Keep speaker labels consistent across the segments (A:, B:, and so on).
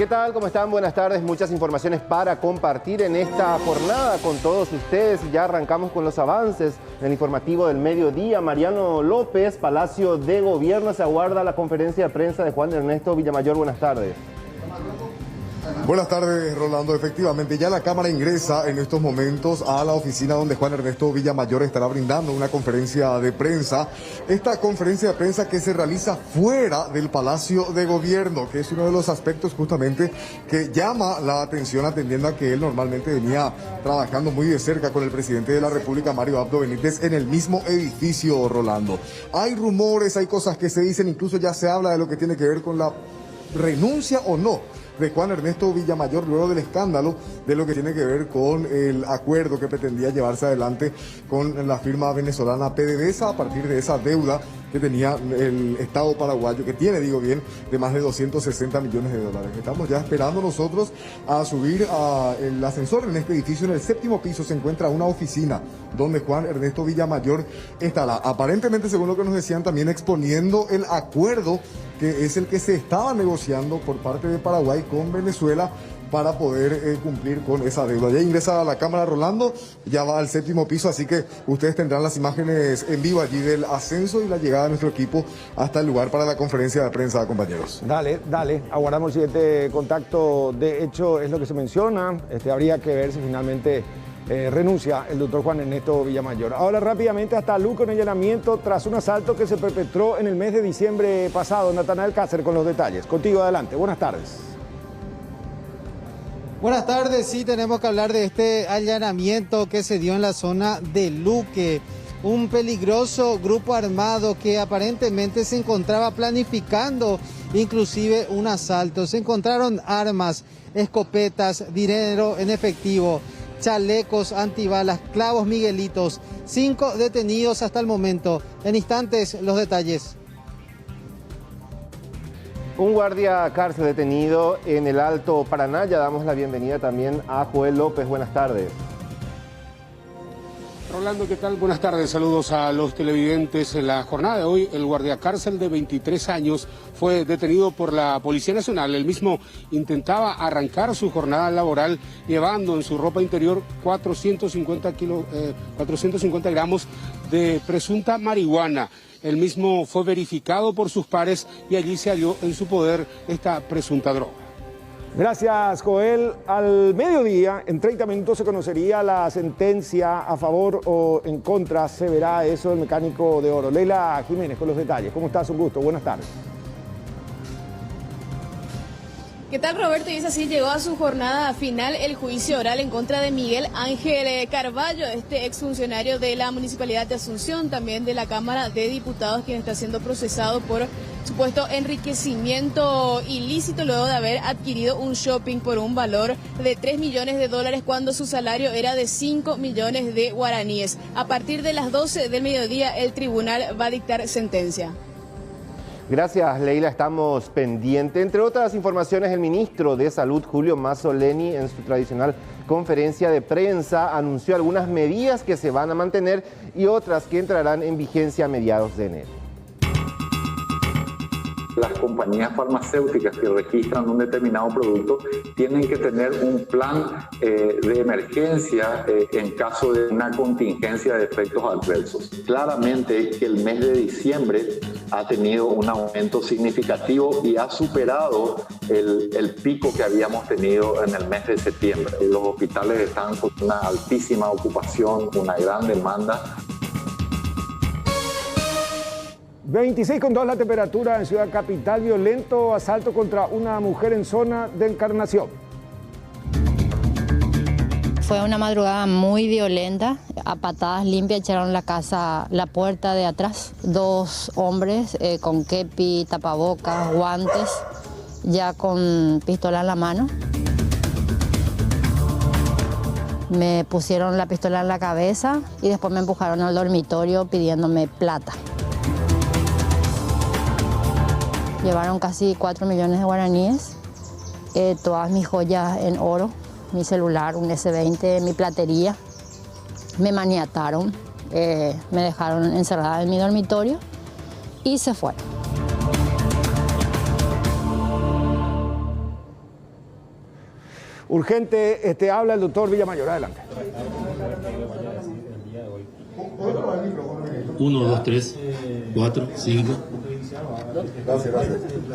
A: ¿Qué tal? ¿Cómo están? Buenas tardes. Muchas informaciones para compartir en esta jornada con todos ustedes. Ya arrancamos con los avances en el informativo del mediodía. Mariano López, Palacio de Gobierno, se aguarda la conferencia de prensa de Juan Ernesto Villamayor. Buenas tardes.
B: Buenas tardes, Rolando. Efectivamente, ya la Cámara ingresa en estos momentos a la oficina donde Juan Ernesto Villamayor estará brindando una conferencia de prensa. Esta conferencia de prensa que se realiza fuera del Palacio de Gobierno, que es uno de los aspectos justamente que llama la atención, atendiendo a que él normalmente venía trabajando muy de cerca con el presidente de la República, Mario Abdo Benítez, en el mismo edificio, Rolando. Hay rumores, hay cosas que se dicen, incluso ya se habla de lo que tiene que ver con la renuncia o no de Juan Ernesto Villamayor luego del escándalo de lo que tiene que ver con el acuerdo que pretendía llevarse adelante con la firma venezolana PDVSA a partir de esa deuda que tenía el Estado paraguayo, que tiene, digo bien, de más de 260 millones de dólares. Estamos ya esperando nosotros a subir el ascensor en este edificio. En el 7º piso se encuentra una oficina donde Juan Ernesto Villamayor estará, aparentemente, según lo que nos decían, también exponiendo el acuerdo que es el que se estaba negociando por parte de Paraguay con Venezuela para poder cumplir con esa deuda. Ya ingresa a la Cámara, Rolando, ya va al 7º piso, así que ustedes tendrán las imágenes en vivo allí del ascenso y la llegada de nuestro equipo hasta el lugar para la conferencia de prensa, compañeros.
C: Dale, aguardamos el siguiente contacto. De hecho, es lo que se menciona, habría que ver si finalmente renuncia el doctor Juan Ernesto Villamayor. Ahora rápidamente hasta Luque, un allanamiento tras un asalto que se perpetró en el mes de diciembre pasado. Natanael Cáceres con los detalles. Contigo, adelante. Buenas tardes.
D: Buenas tardes, sí, tenemos que hablar de este allanamiento que se dio en la zona de Luque. Un peligroso grupo armado que aparentemente se encontraba planificando inclusive un asalto. Se encontraron armas, escopetas, dinero en efectivo, chalecos antibalas, clavos miguelitos. 5 detenidos hasta el momento. En instantes, los detalles.
A: Un guardia cárcel detenido en el Alto Paraná. Ya damos la bienvenida también a Joel López. Buenas tardes.
E: Rolando, ¿qué tal? Buenas tardes, saludos a los televidentes. En la jornada de hoy, el guardia cárcel de 23 años fue detenido por la Policía Nacional. Él mismo intentaba arrancar su jornada laboral llevando en su ropa interior 450 gramos de presunta marihuana. Él mismo fue verificado por sus pares y allí se halló en su poder esta presunta droga.
C: Gracias, Joel. Al mediodía, en 30 minutos, se conocería la sentencia a favor o en contra. Se verá eso del mecánico de oro. Leila Jiménez con los detalles. ¿Cómo estás? Un gusto. Buenas tardes.
F: ¿Qué tal, Roberto? Y es así, llegó a su jornada final el juicio oral en contra de Miguel Ángel Carballo, este exfuncionario de la Municipalidad de Asunción, también de la Cámara de Diputados, quien está siendo procesado por supuesto enriquecimiento ilícito luego de haber adquirido un shopping por un valor de 3 millones de dólares cuando su salario era de 5 millones de guaraníes. A partir de las 12 del mediodía, el tribunal va a dictar sentencia.
A: Gracias, Leila. Estamos pendientes. Entre otras informaciones, el ministro de Salud, Julio Mazzoleni, en su tradicional conferencia de prensa, anunció algunas medidas que se van a mantener y otras que entrarán en vigencia a mediados de enero.
G: Las compañías farmacéuticas que registran un determinado producto tienen que tener un plan de emergencia en caso de una contingencia de efectos adversos. Claramente que el mes de diciembre ha tenido un aumento significativo y ha superado el pico que habíamos tenido en el mes de septiembre. Los hospitales están con una altísima ocupación, una gran demanda.
C: 26,2 la temperatura en Ciudad Capital. Violento asalto contra una mujer en zona de Encarnación.
H: Fue una madrugada muy violenta. A patadas limpias echaron la puerta de atrás. 2 hombres con kepi, tapabocas, guantes, ya con pistola en la mano. Me pusieron la pistola en la cabeza y después me empujaron al dormitorio pidiéndome plata. Llevaron casi 4 millones de guaraníes, todas mis joyas en oro, mi celular, un S20, mi platería. Me maniataron, me dejaron encerrada en mi dormitorio y se fueron.
C: urgente. Habla el doctor Villamayor, adelante.
I: 1, 2, 3, 4, 5.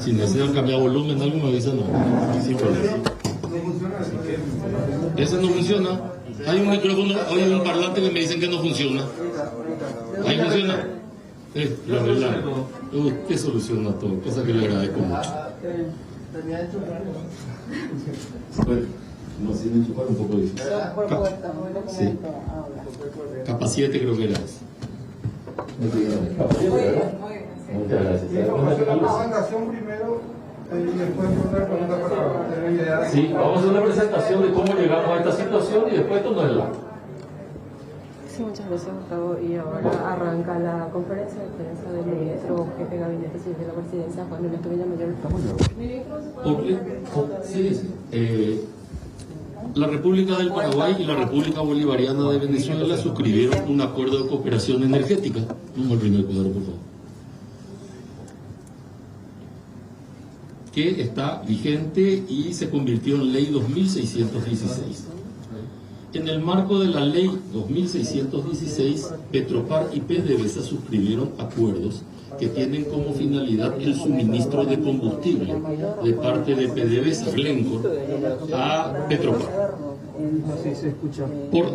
I: Si desean cambiar volumen, algo me avisan. Sin problema. Ese no funciona. Hay un micrófono, hay un parlante que me dicen que no funciona. Ahí funciona. Lo arreglaron. Usted soluciona todo, cosa que le agradezco mucho. Bueno, no, sin enchufar un poco difícil. Sí. Capa 7 creo que era eso. Muchas gracias.
J: La presentación primero y después una pregunta para tener idea.
I: Sí, vamos a hacer una presentación de cómo llegamos a esta situación y después esto no es la.
K: Sí, muchas gracias, Gustavo. Y ahora arranca la conferencia de prensa del ministro jefe de gabinete civil de la presidencia, Juan Ernesto Villamayor.
I: Sí. La República del Paraguay y la República Bolivariana de Venezuela suscribieron un acuerdo de cooperación energética. Vamos al primer cuadro, por favor. Que está vigente y se convirtió en ley 2616. En el marco de la ley 2616, Petropar y PDVSA suscribieron acuerdos que tienen como finalidad el suministro de combustible de parte de PDVSA, Glencore, a Petropar. Por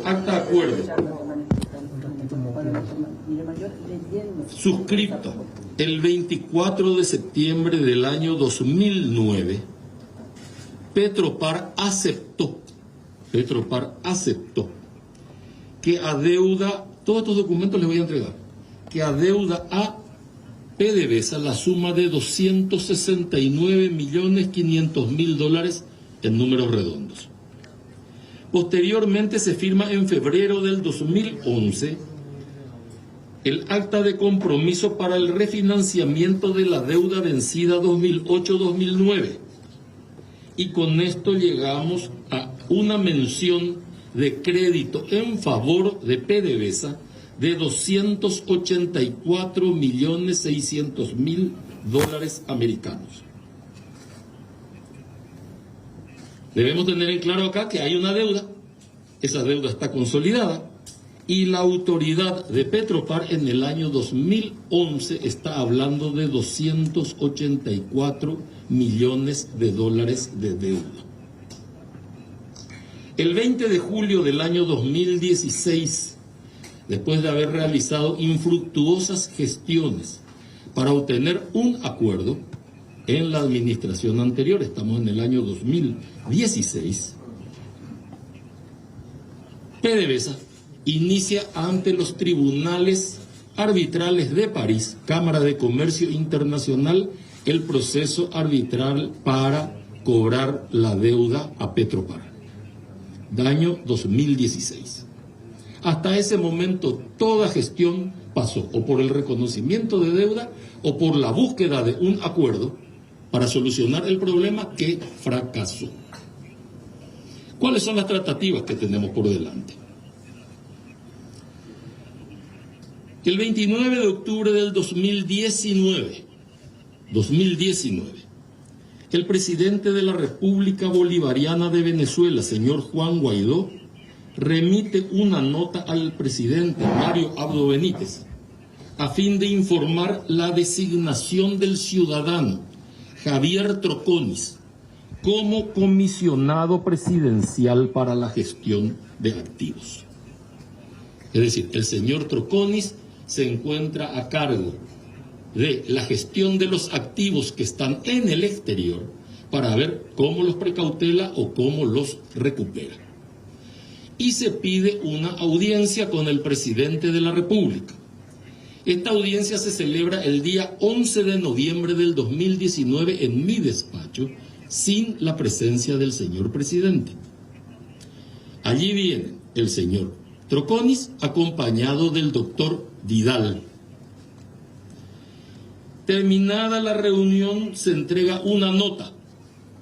I: acta acuerdo suscrito el 24 de septiembre del año 2009, Petropar aceptó que adeuda, todos estos documentos les voy a entregar, que adeuda a PDVSA la suma de $269.500.000 en números redondos. Posteriormente se firma en febrero del 2011 el acta de compromiso para el refinanciamiento de la deuda vencida 2008-2009. Y con esto llegamos a una mención de crédito en favor de PDVSA de $284.600.000 americanos. Debemos tener en claro acá que hay una deuda, esa deuda está consolidada, y la autoridad de Petropar en el año 2011 está hablando de $284 millones de deuda. El 20 de julio del año 2016, después de haber realizado infructuosas gestiones para obtener un acuerdo en la administración anterior, estamos en el año 2016, PDVSA inicia ante los tribunales arbitrales de París, Cámara de Comercio Internacional, el proceso arbitral para cobrar la deuda a Petropar. Año 2016. Hasta ese momento toda gestión pasó o por el reconocimiento de deuda o por la búsqueda de un acuerdo para solucionar el problema que fracasó. ¿Cuáles son las tratativas que tenemos por delante? El 29 de octubre del 2019, el presidente de la República Bolivariana de Venezuela, señor Juan Guaidó, remite una nota al presidente Mario Abdo Benítez a fin de informar la designación del ciudadano Javier Troconis como comisionado presidencial para la gestión de activos. Es decir, el señor Troconis se encuentra a cargo de la gestión de los activos que están en el exterior para ver cómo los precautela o cómo los recupera. Y se pide una audiencia con el presidente de la República. Esta audiencia se celebra el día 11 de noviembre del 2019 en mi despacho, sin la presencia del señor presidente. Allí viene el señor Troconis acompañado del doctor Vidal. Terminada la reunión, se entrega una nota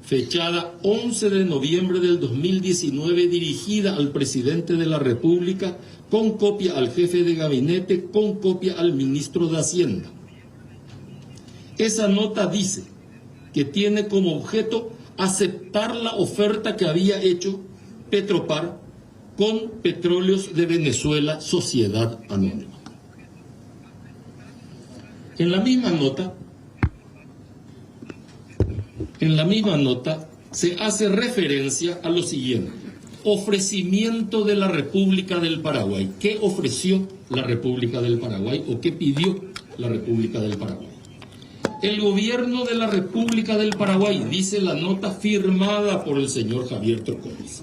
I: fechada 11 de noviembre del 2019 dirigida al presidente de la República, con copia al jefe de gabinete, con copia al ministro de Hacienda. Esa nota dice que tiene como objeto aceptar la oferta que había hecho Petropar con Petróleos de Venezuela Sociedad Anónima. En la misma nota se hace referencia a lo siguiente: ofrecimiento de la República del Paraguay. ¿Qué ofreció la República del Paraguay o qué pidió la República del Paraguay? El gobierno de la República del Paraguay, dice la nota firmada por el señor Javier Troconis,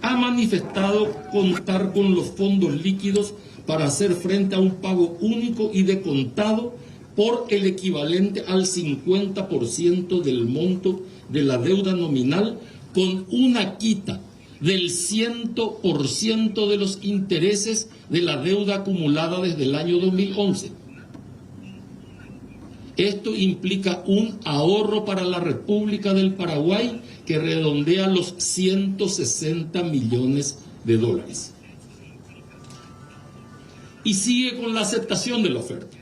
I: ha manifestado contar con los fondos líquidos para hacer frente a un pago único y de contado por el equivalente al 50% del monto de la deuda nominal, con una quita del 100% de los intereses de la deuda acumulada desde el año 2011. Esto implica un ahorro para la República del Paraguay que redondea los 160 millones de dólares. Y sigue con la aceptación de la oferta.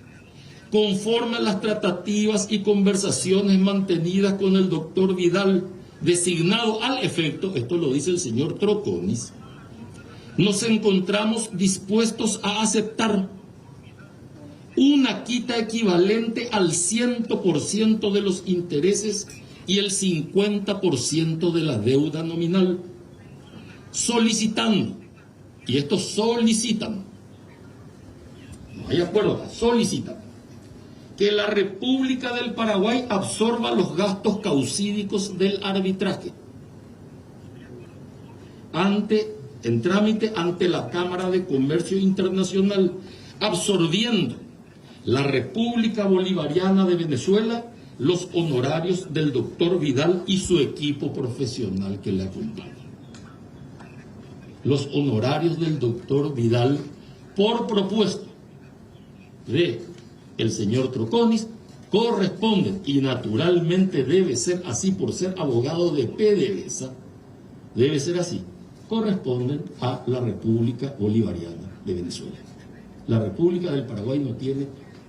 I: Conforme a las tratativas y conversaciones mantenidas con el doctor Vidal, designado al efecto, esto lo dice el señor Troconis, nos encontramos dispuestos a aceptar una quita equivalente al 100% de los intereses y el 50% de la deuda nominal, solicitando, y esto solicitan, no hay acuerdo, solicitan que la República del Paraguay absorba los gastos causídicos del arbitraje en trámite ante la Cámara de Comercio Internacional, absorbiendo la República Bolivariana de Venezuela los honorarios del doctor Vidal y su equipo profesional que le acompaña. Los honorarios del doctor Vidal, por propuesta de el señor Troconis, corresponden, y naturalmente debe ser así por ser abogado de PDVSA, debe ser así, corresponden a la República Bolivariana de Venezuela. La República del Paraguay no tiene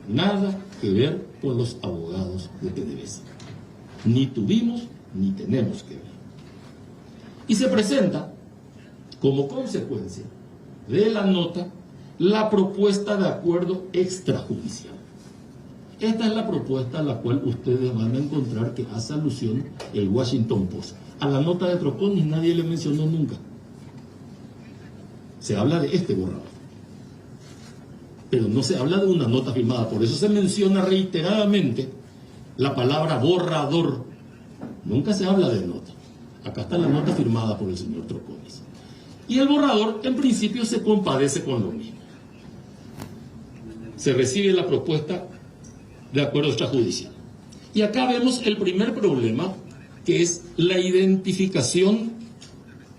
I: nada que ver con los abogados de PDVSA. Ni tuvimos ni tenemos que ver. Y se presenta como consecuencia de la nota la propuesta de acuerdo extrajudicial. Esta es la propuesta a la cual ustedes van a encontrar que hace alusión el Washington Post. A la nota de Troconis nadie le mencionó nunca. Se habla de este borrador, pero no se habla de una nota firmada. Por eso se menciona reiteradamente la palabra borrador. Nunca se habla de nota. Acá está la nota firmada por el señor Troconis. Y el borrador, en principio, se compadece con lo mismo. Se recibe la propuesta de acuerdo extrajudicial. Y acá vemos el primer problema, que es la identificación.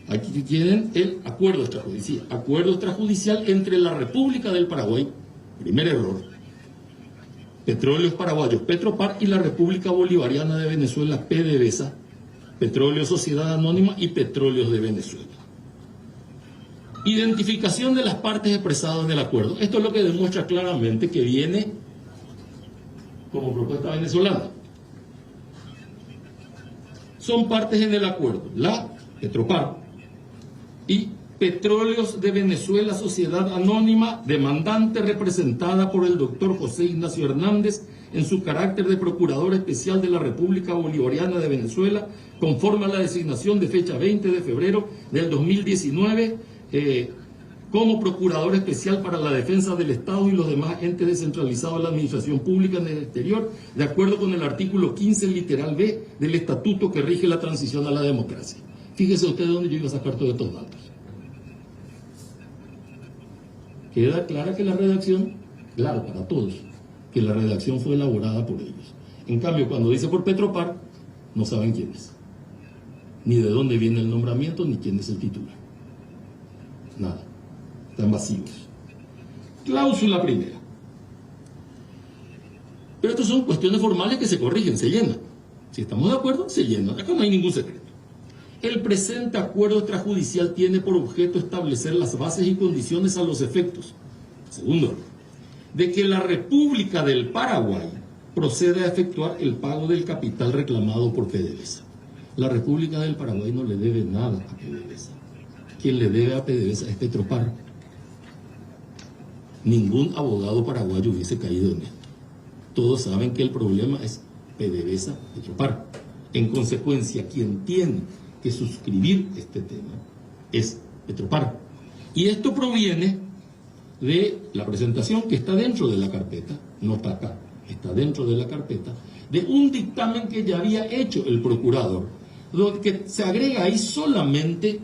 I: Aquí tienen el acuerdo extrajudicial. Acuerdo extrajudicial entre la República del Paraguay, primer error, Petróleos Paraguayos, Petropar, y la República Bolivariana de Venezuela, PDVSA, Petróleo Sociedad Anónima y Petróleos de Venezuela. Identificación de las partes expresadas en el acuerdo. Esto es lo que demuestra claramente que viene como propuesta venezolana. Son partes en el acuerdo: la Petropar y Petróleos de Venezuela Sociedad Anónima, demandante representada por el doctor José Ignacio Hernández en su carácter de Procurador Especial de la República Bolivariana de Venezuela, conforme a la designación de fecha 20 de febrero del 2019, como Procurador Especial para la Defensa del Estado y los demás entes descentralizados de la Administración Pública en el exterior, de acuerdo con el artículo 15, literal B, del Estatuto que rige la transición a la democracia. Fíjese usted de dónde yo iba a sacar todos estos datos. Queda clara que la redacción, claro para todos, que la redacción fue elaborada por ellos. En cambio, cuando dice por Petropar, no saben quién es, ni de dónde viene el nombramiento, ni quién es el titular. Nada, están vacíos. Cláusula primera. Pero estas son cuestiones formales que se corrigen, se llenan. Si estamos de acuerdo, se llenan. Acá no hay ningún secreto. El presente acuerdo extrajudicial tiene por objeto establecer las bases y condiciones a los efectos, segundo, de que la República del Paraguay procede a efectuar el pago del capital reclamado por PDVSA. La República del Paraguay no le debe nada a PDVSA. Quien le debe a PDVSA es Petropar. Ningún abogado paraguayo hubiese caído en esto. Todos saben que el problema es PDVSA, Petropar. En consecuencia, quien tiene que suscribir este tema es Petropar. Y esto proviene de la presentación que está dentro de la carpeta, no está acá, está dentro de la carpeta, de un dictamen que ya había hecho el procurador, que se agrega ahí solamente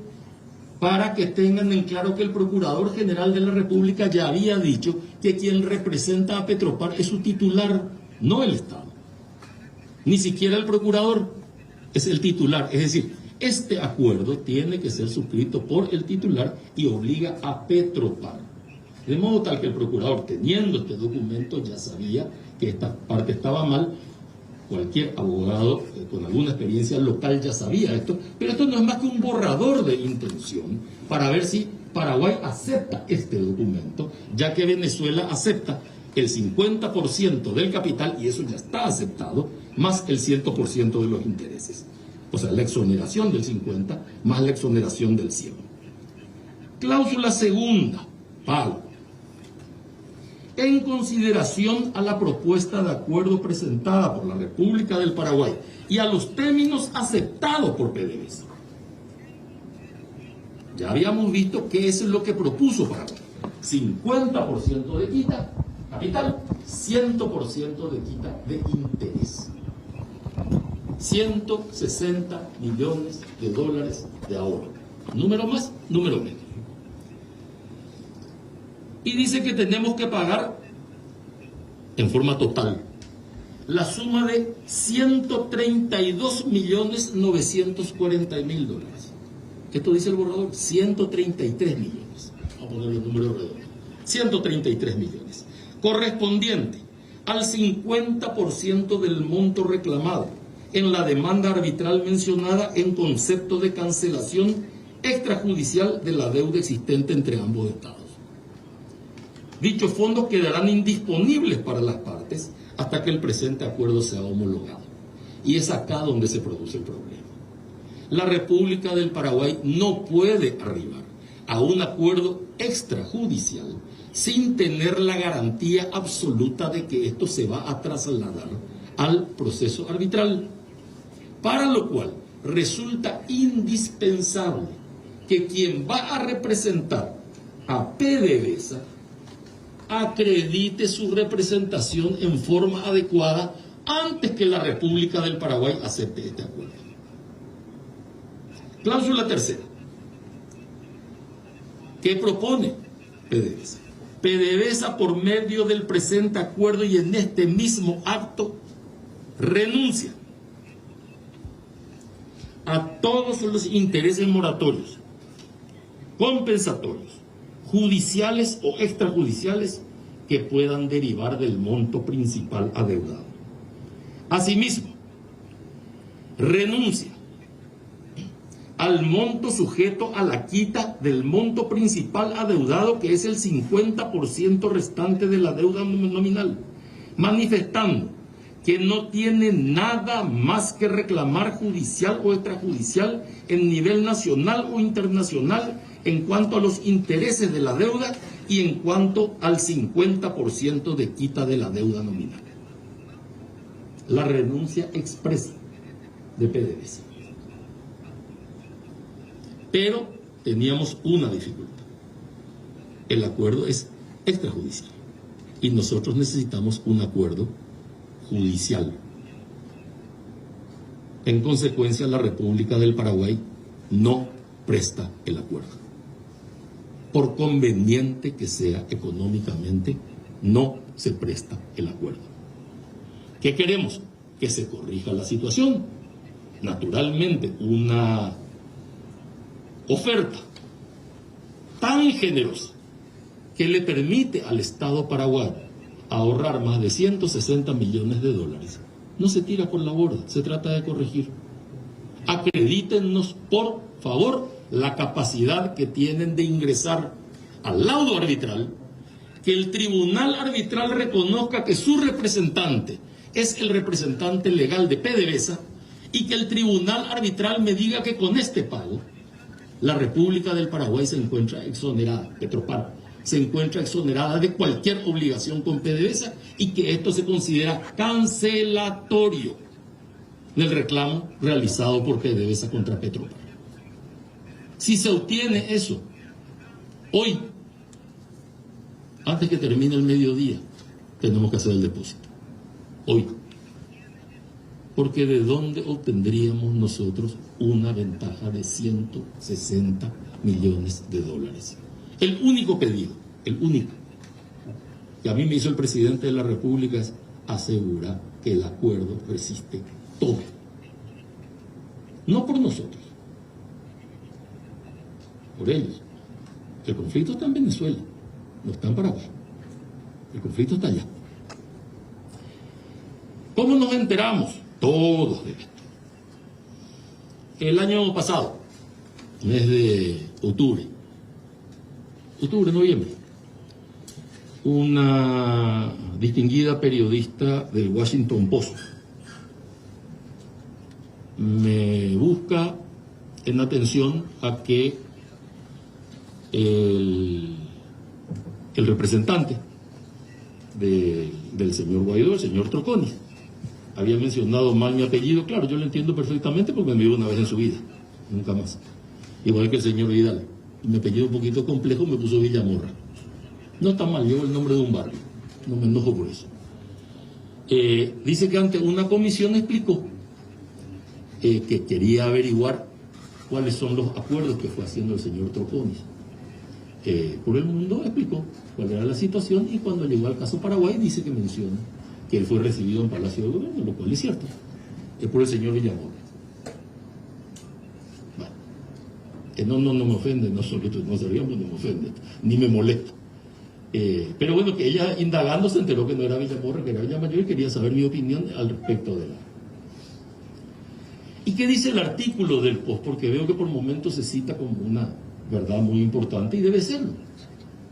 I: para que tengan en claro que el Procurador General de la República ya había dicho que quien representa a Petropar es su titular, no el Estado. Ni siquiera el Procurador es el titular. Es decir, este acuerdo tiene que ser suscrito por el titular y obliga a Petropar. De modo tal que el Procurador, teniendo este documento, ya sabía que esta parte estaba mal. Cualquier abogado con alguna experiencia local ya sabía esto, pero esto no es más que un borrador de intención para ver si Paraguay acepta este documento, ya que Venezuela acepta el 50% del capital, y eso ya está aceptado, más el 100% de los intereses. O sea, la exoneración del 50% más la exoneración del 100%. Cláusula segunda, pago. En consideración a la propuesta de acuerdo presentada por la República del Paraguay y a los términos aceptados por PDVSA. Ya habíamos visto que eso es lo que propuso Paraguay. 50% de quita capital, 100% de quita de interés. 160 millones de dólares de ahorro. Número más, número menos. Y dice que tenemos que pagar en forma total la suma de 132.940.000 dólares. Esto dice el borrador, 133 millones. Vamos a poner los números redondos. 133 millones. Correspondiente al 50% del monto reclamado en la demanda arbitral mencionada en concepto de cancelación extrajudicial de la deuda existente entre ambos estados. Dichos fondos quedarán indisponibles para las partes hasta que el presente acuerdo sea homologado. Y es acá donde se produce el problema. La República del Paraguay no puede arribar a un acuerdo extrajudicial sin tener la garantía absoluta de que esto se va a trasladar al proceso arbitral. Para lo cual resulta indispensable que quien va a representar a PDVSA acredite su representación en forma adecuada antes que la República del Paraguay acepte este acuerdo. Cláusula tercera. ¿Qué propone PDVSA? PDVSA, por medio del presente acuerdo y en este mismo acto, renuncia a todos los intereses moratorios, compensatorios, judiciales o extrajudiciales que puedan derivar del monto principal adeudado. Asimismo, renuncia al monto sujeto a la quita del monto principal adeudado, que es el 50% restante de la deuda nominal, manifestando que no tiene nada más que reclamar judicial o extrajudicial en nivel nacional o internacional en cuanto a los intereses de la deuda y en cuanto al 50% de quita de la deuda nominal. La renuncia expresa de PDVSA. Pero teníamos una dificultad. El acuerdo es extrajudicial y nosotros necesitamos un acuerdo judicial. En consecuencia, la República del Paraguay no presta el acuerdo. Por conveniente que sea económicamente, no se presta el acuerdo. ¿Qué queremos? Que se corrija la situación. Naturalmente, una oferta tan generosa que le permite al Estado paraguayo ahorrar más de 160 millones de dólares, no se tira por la borda, se trata de corregir. Acredítennos, por favor, la capacidad que tienen de ingresar al laudo arbitral, que el tribunal arbitral reconozca que su representante es el representante legal de PDVSA y que el tribunal arbitral me diga que con este pago la República del Paraguay se encuentra exonerada, Petropar se encuentra exonerada de cualquier obligación con PDVSA y que esto se considera cancelatorio del reclamo realizado por PDVSA contra Petropar. Si se obtiene eso hoy, antes que termine el mediodía, tenemos que hacer el depósito. Hoy. Porque ¿de dónde obtendríamos nosotros una ventaja de 160 millones de dólares? El único pedido, el único, que a mí me hizo el presidente de la República es asegurar que el acuerdo resiste todo. No por nosotros, por ellos. El conflicto está en Venezuela, no está en Paraguay. El conflicto está allá. ¿Cómo nos enteramos? Todos de esto. El año pasado, mes de noviembre, una distinguida periodista del Washington Post me busca en atención a que el representante del señor Guaidó, el señor Troconis, había mencionado mal mi apellido. Claro, yo lo entiendo perfectamente porque me vio una vez en su vida, nunca más. Igual que el señor Vidal. Mi apellido un poquito complejo, me puso Villamorra. No está mal, llevo el nombre de un barrio, no me enojo por eso. Dice que ante una comisión explicó que quería averiguar cuáles son los acuerdos que fue haciendo el señor Troconis. Por el mundo explicó cuál era la situación y cuando llegó al caso Paraguay dice que menciona que él fue recibido en Palacio de Gobierno, lo cual es cierto. Es por el señor Villamorra. Bueno, no me ofende, no sabíamos, no me ofende, ni me molesta. Pero bueno, que ella indagando se enteró que no era Villamorra, que era Villamayor y quería saber mi opinión al respecto de la... ¿Y qué dice el artículo del Post? Porque veo que por momentos se cita como una verdad muy importante y debe serlo.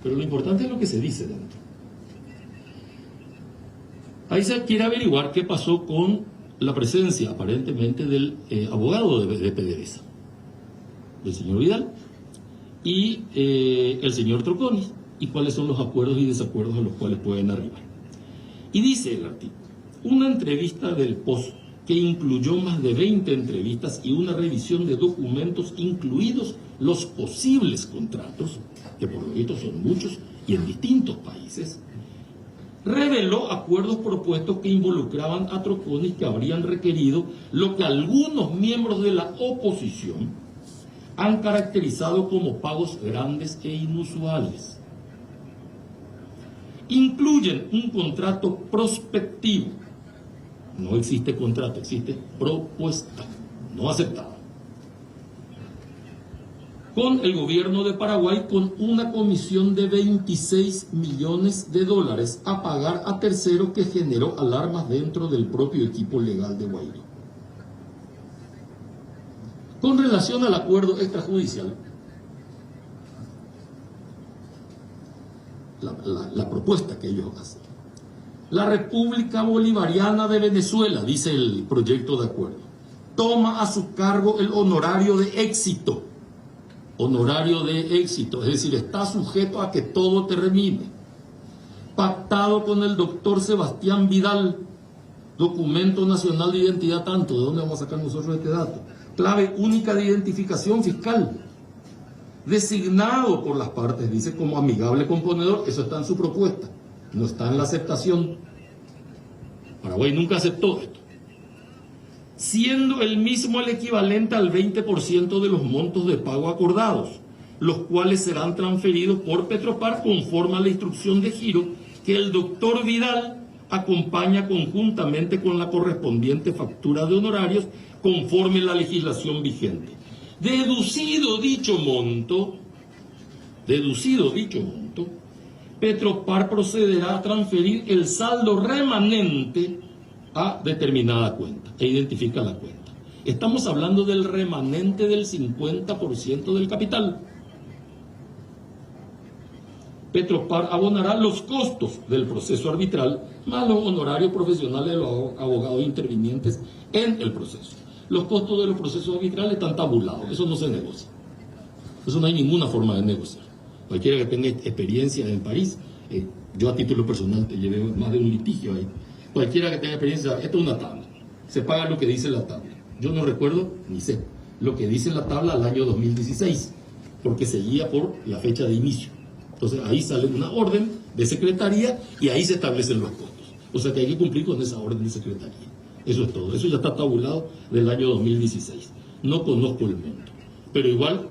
I: Pero lo importante es lo que se dice dentro. Ahí se quiere averiguar qué pasó con la presencia aparentemente del abogado de PDVSA, del señor Vidal, y el señor Troconis, y cuáles son los acuerdos y desacuerdos a los cuales pueden arribar. Y dice el artículo, una entrevista del Post que incluyó más de 20 entrevistas y una revisión de documentos, incluidos los posibles contratos, que por lo visto son muchos y en distintos países, reveló acuerdos propuestos que involucraban a Troconis que habrían requerido lo que algunos miembros de la oposición han caracterizado como pagos grandes e inusuales. Incluyen un contrato prospectivo. No existe contrato, existe propuesta, no aceptada, con el gobierno de Paraguay con una comisión de 26 millones de dólares a pagar a terceros que generó alarmas dentro del propio equipo legal de Guaidó. Con relación al acuerdo extrajudicial, la propuesta que ellos hacen, la República Bolivariana de Venezuela, dice el proyecto de acuerdo, toma a su cargo el honorario de éxito. Honorario de éxito, es decir, está sujeto a que todo termine. Pactado con el doctor Sebastián Vidal, documento nacional de identidad tanto, ¿de dónde vamos a sacar nosotros este dato? Clave única de identificación fiscal. Designado por las partes, dice, como amigable componedor, eso está en su propuesta, no está en la aceptación. Paraguay nunca aceptó esto. Siendo el mismo el equivalente al 20% de los montos de pago acordados, los cuales serán transferidos por Petropar conforme a la instrucción de giro que el doctor Vidal acompaña conjuntamente con la correspondiente factura de honorarios conforme a la legislación vigente. Deducido dicho monto, Petropar procederá a transferir el saldo remanente a determinada cuenta e identifica la cuenta. Estamos hablando del remanente del 50% del capital. Petropar abonará los costos del proceso arbitral más los honorarios profesionales de los abogados intervinientes en el proceso. Los costos de los procesos arbitrales están tabulados, eso no se negocia. Eso no hay ninguna forma de negociar. Cualquiera que tenga experiencia en París, yo a título personal te llevé más de un litigio ahí. Cualquiera que tenga experiencia, esto es una tabla. Se paga lo que dice la tabla. Yo no recuerdo, ni sé, lo que dice la tabla al año 2016, porque seguía por la fecha de inicio. Entonces ahí sale una orden de secretaría y ahí se establecen los costos. O sea que hay que cumplir con esa orden de secretaría. Eso es todo. Eso ya está tabulado del año 2016. No conozco el monto. Pero igual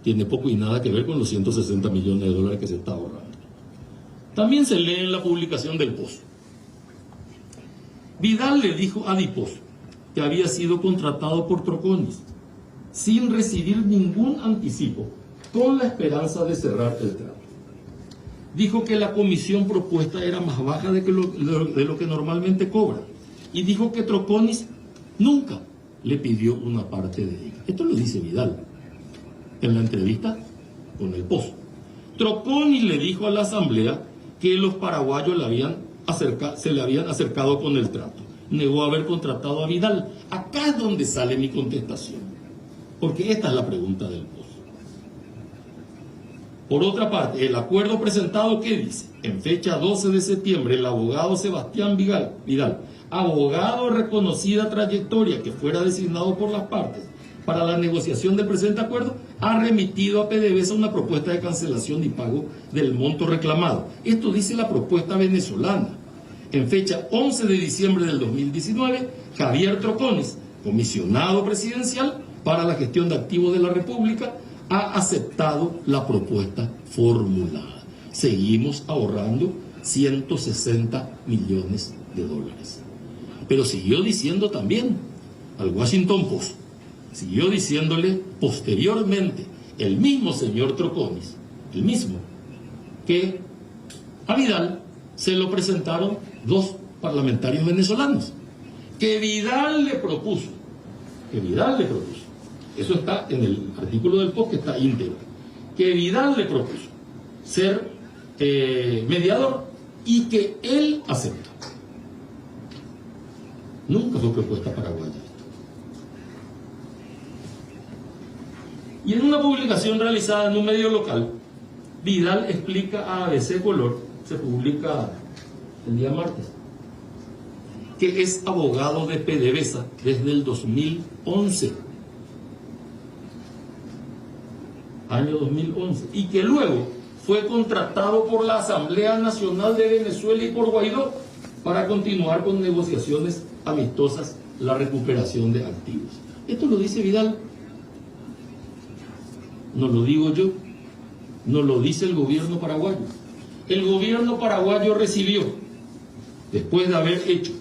I: tiene poco y nada que ver con los 160 millones de dólares que se está ahorrando. También se lee en la publicación del Pozo. Vidal le dijo a Dipozo que había sido contratado por Troconis sin recibir ningún anticipo con la esperanza de cerrar el trato. Dijo que la comisión propuesta era más baja de lo que normalmente cobra. Y dijo que Troconis nunca le pidió una parte de ella. Esto lo dice Vidal en la entrevista con el Pozo. Troconis le dijo a la asamblea que los paraguayos se le habían acercado con el trato. Negó haber contratado a Vidal. Acá es donde sale mi contestación. Porque esta es la pregunta del Pozo. Por otra parte, el acuerdo presentado, ¿qué dice? En fecha 12 de septiembre, el abogado Sebastián Vidal, abogado de reconocida trayectoria que fuera designado por las partes para la negociación del presente acuerdo, ha remitido a PDVSA una propuesta de cancelación y pago del monto reclamado. Esto dice la propuesta venezolana. En fecha 11 de diciembre del 2019, Javier Troconis, comisionado presidencial para la gestión de activos de la República, ha aceptado la propuesta formulada. Seguimos ahorrando 160 millones de dólares. Pero siguió diciendo también al Washington Post, siguió diciéndole posteriormente el mismo señor Troconis, el mismo, que a Vidal se lo presentaron dos parlamentarios venezolanos, que Vidal le propuso, eso está en el artículo del Post que está íntegro, que Vidal le propuso ser mediador y que él aceptó. Nunca fue propuesta paraguaya. Y en una publicación realizada en un medio local, Vidal explica a ABC Color, se publica el día martes, que es abogado de PDVSA desde el 2011, año 2011, y que luego fue contratado por la Asamblea Nacional de Venezuela y por Guaidó para continuar con negociaciones amistosas la recuperación de activos. Esto lo dice Vidal. No lo digo yo, no lo dice el gobierno paraguayo. El gobierno paraguayo recibió, después de haber hecho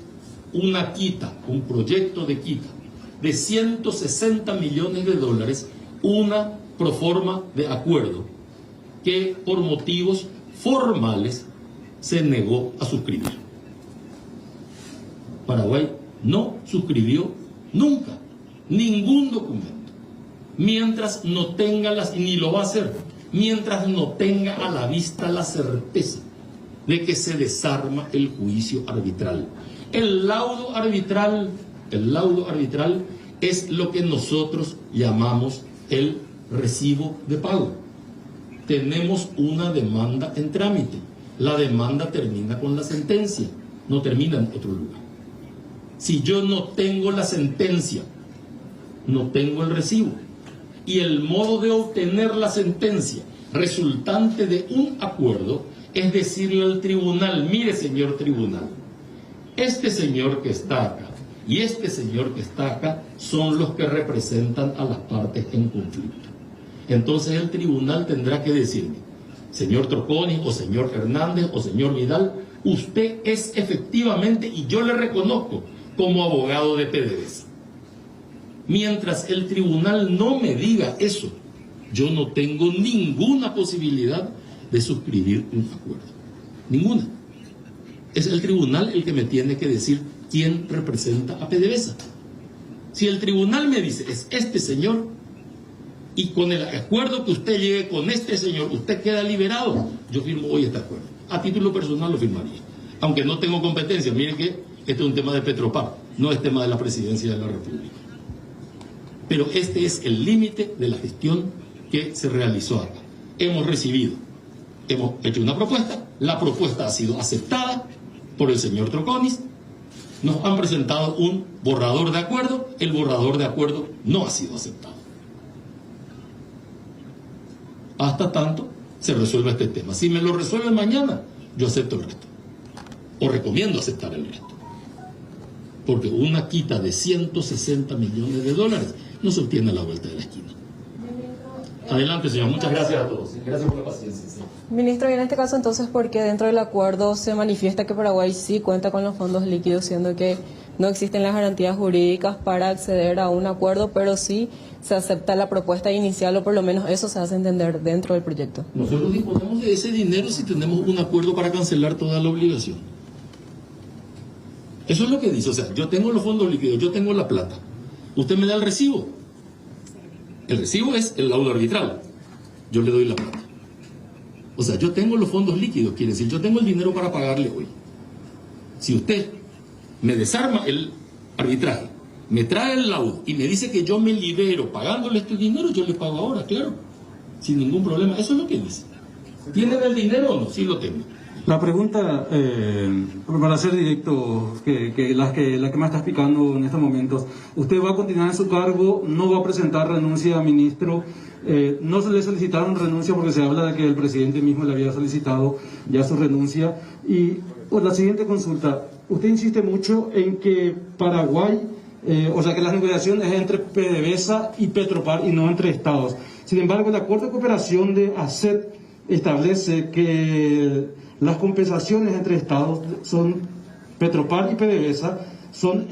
I: una quita, un proyecto de quita de 160 millones de dólares, una proforma de acuerdo que por motivos formales se negó a suscribir. Paraguay no suscribió nunca ningún documento mientras no tenga ni lo va a hacer, mientras no tenga a la vista la certeza de que se desarma el juicio arbitral. El laudo arbitral es lo que nosotros llamamos el recibo de pago. Tenemos una demanda en trámite. La demanda termina con la sentencia, no termina en otro lugar. Si yo no tengo la sentencia, no tengo el recibo. Y el modo de obtener la sentencia resultante de un acuerdo es decirle al tribunal: mire, señor tribunal, este señor que está acá y este señor que está acá son los que representan a las partes en conflicto. Entonces el tribunal tendrá que decirme: señor Troconis o señor Hernández o señor Vidal, usted es efectivamente, y yo le reconozco como abogado de PDVSA. Mientras el tribunal no me diga eso, yo no tengo ninguna posibilidad de suscribir un acuerdo. Ninguna. Es el tribunal el que me tiene que decir quién representa a PDVSA. Si el tribunal me dice es este señor, y con el acuerdo que usted llegue con este señor, usted queda liberado, yo firmo hoy este acuerdo. A título personal lo firmaría, aunque no tengo competencia. Miren que este es un tema de Petropar, no es tema de la Presidencia de la República. Pero este es el límite de la gestión que se realizó acá. Hemos hecho una propuesta, la propuesta ha sido aceptada por el señor Troconis, nos han presentado un borrador de acuerdo, el borrador de acuerdo no ha sido aceptado. Hasta tanto se resuelva este tema. Si me lo resuelven mañana, yo acepto el resto. O recomiendo aceptar el resto. Porque una quita de 160 millones de dólares no se obtiene a la vuelta de la esquina. Adelante, señor. Muchas gracias a todos. Gracias por la paciencia. Sí.
K: Ministro, y en este caso entonces, ¿por qué dentro del acuerdo se manifiesta que Paraguay sí cuenta con los fondos líquidos, siendo que no existen las garantías jurídicas para acceder a un acuerdo, pero sí se acepta la propuesta inicial, o por lo menos eso se hace entender dentro del proyecto?
I: Nosotros disponemos de ese dinero si tenemos un acuerdo para cancelar toda la obligación. Eso es lo que dice. O sea, yo tengo los fondos líquidos, yo tengo la plata. Usted me da el recibo. El recibo es el laudo arbitral. Yo le doy la plata. O sea, yo tengo los fondos líquidos, quiere decir, yo tengo el dinero para pagarle hoy. Si usted me desarma el arbitraje, me trae el laudo y me dice que yo me libero pagándole este dinero, yo le pago ahora, claro, sin ningún problema. Eso es lo que dice. ¿Tienen el dinero o no? Sí lo tengo.
J: La pregunta, para ser directo, la que me está explicando en estos momentos, ¿usted va a continuar en su cargo? ¿No va a presentar renuncia, ministro? No se le solicitaron renuncia porque se habla de que el presidente mismo le había solicitado ya su renuncia. Y pues, la siguiente consulta, usted insiste mucho en que Paraguay, o sea que las negociaciones es entre PDVSA y Petropar y no entre estados. Sin embargo, el acuerdo de cooperación de ACET establece que las compensaciones entre estados son Petropar y PDVSA, son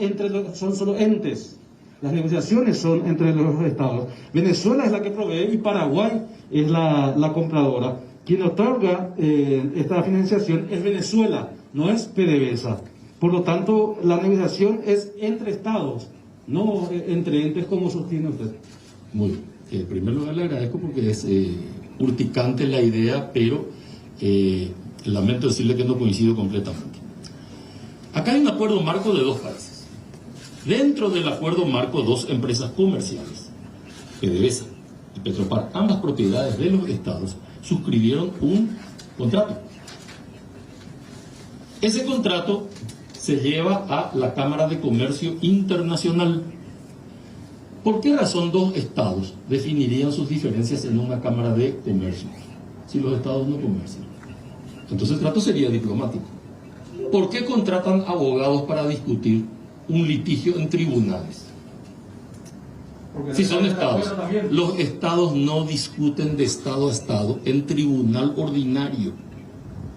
J: solo entes. Las negociaciones son entre los estados. Venezuela es la que provee y Paraguay es la compradora. Quien otorga esta financiación es Venezuela, no es PDVSA. Por lo tanto, la negociación es entre estados, no entre entes como sostiene usted.
I: Muy bien. En primer lugar le agradezco porque es urticante la idea, pero lamento decirle que no coincido completamente. Acá hay un acuerdo marco de dos países. Dentro del acuerdo marco, dos empresas comerciales, PDVSA y Petropar, ambas propiedades de los estados, suscribieron un contrato. Ese contrato se lleva a la Cámara de Comercio Internacional. ¿Por qué razón dos estados definirían sus diferencias en una Cámara de Comercio si los estados no comercian? Entonces el trato sería diplomático. ¿Por qué contratan abogados para discutir un litigio en tribunales? Si son estados. Los estados no discuten de estado a estado en tribunal ordinario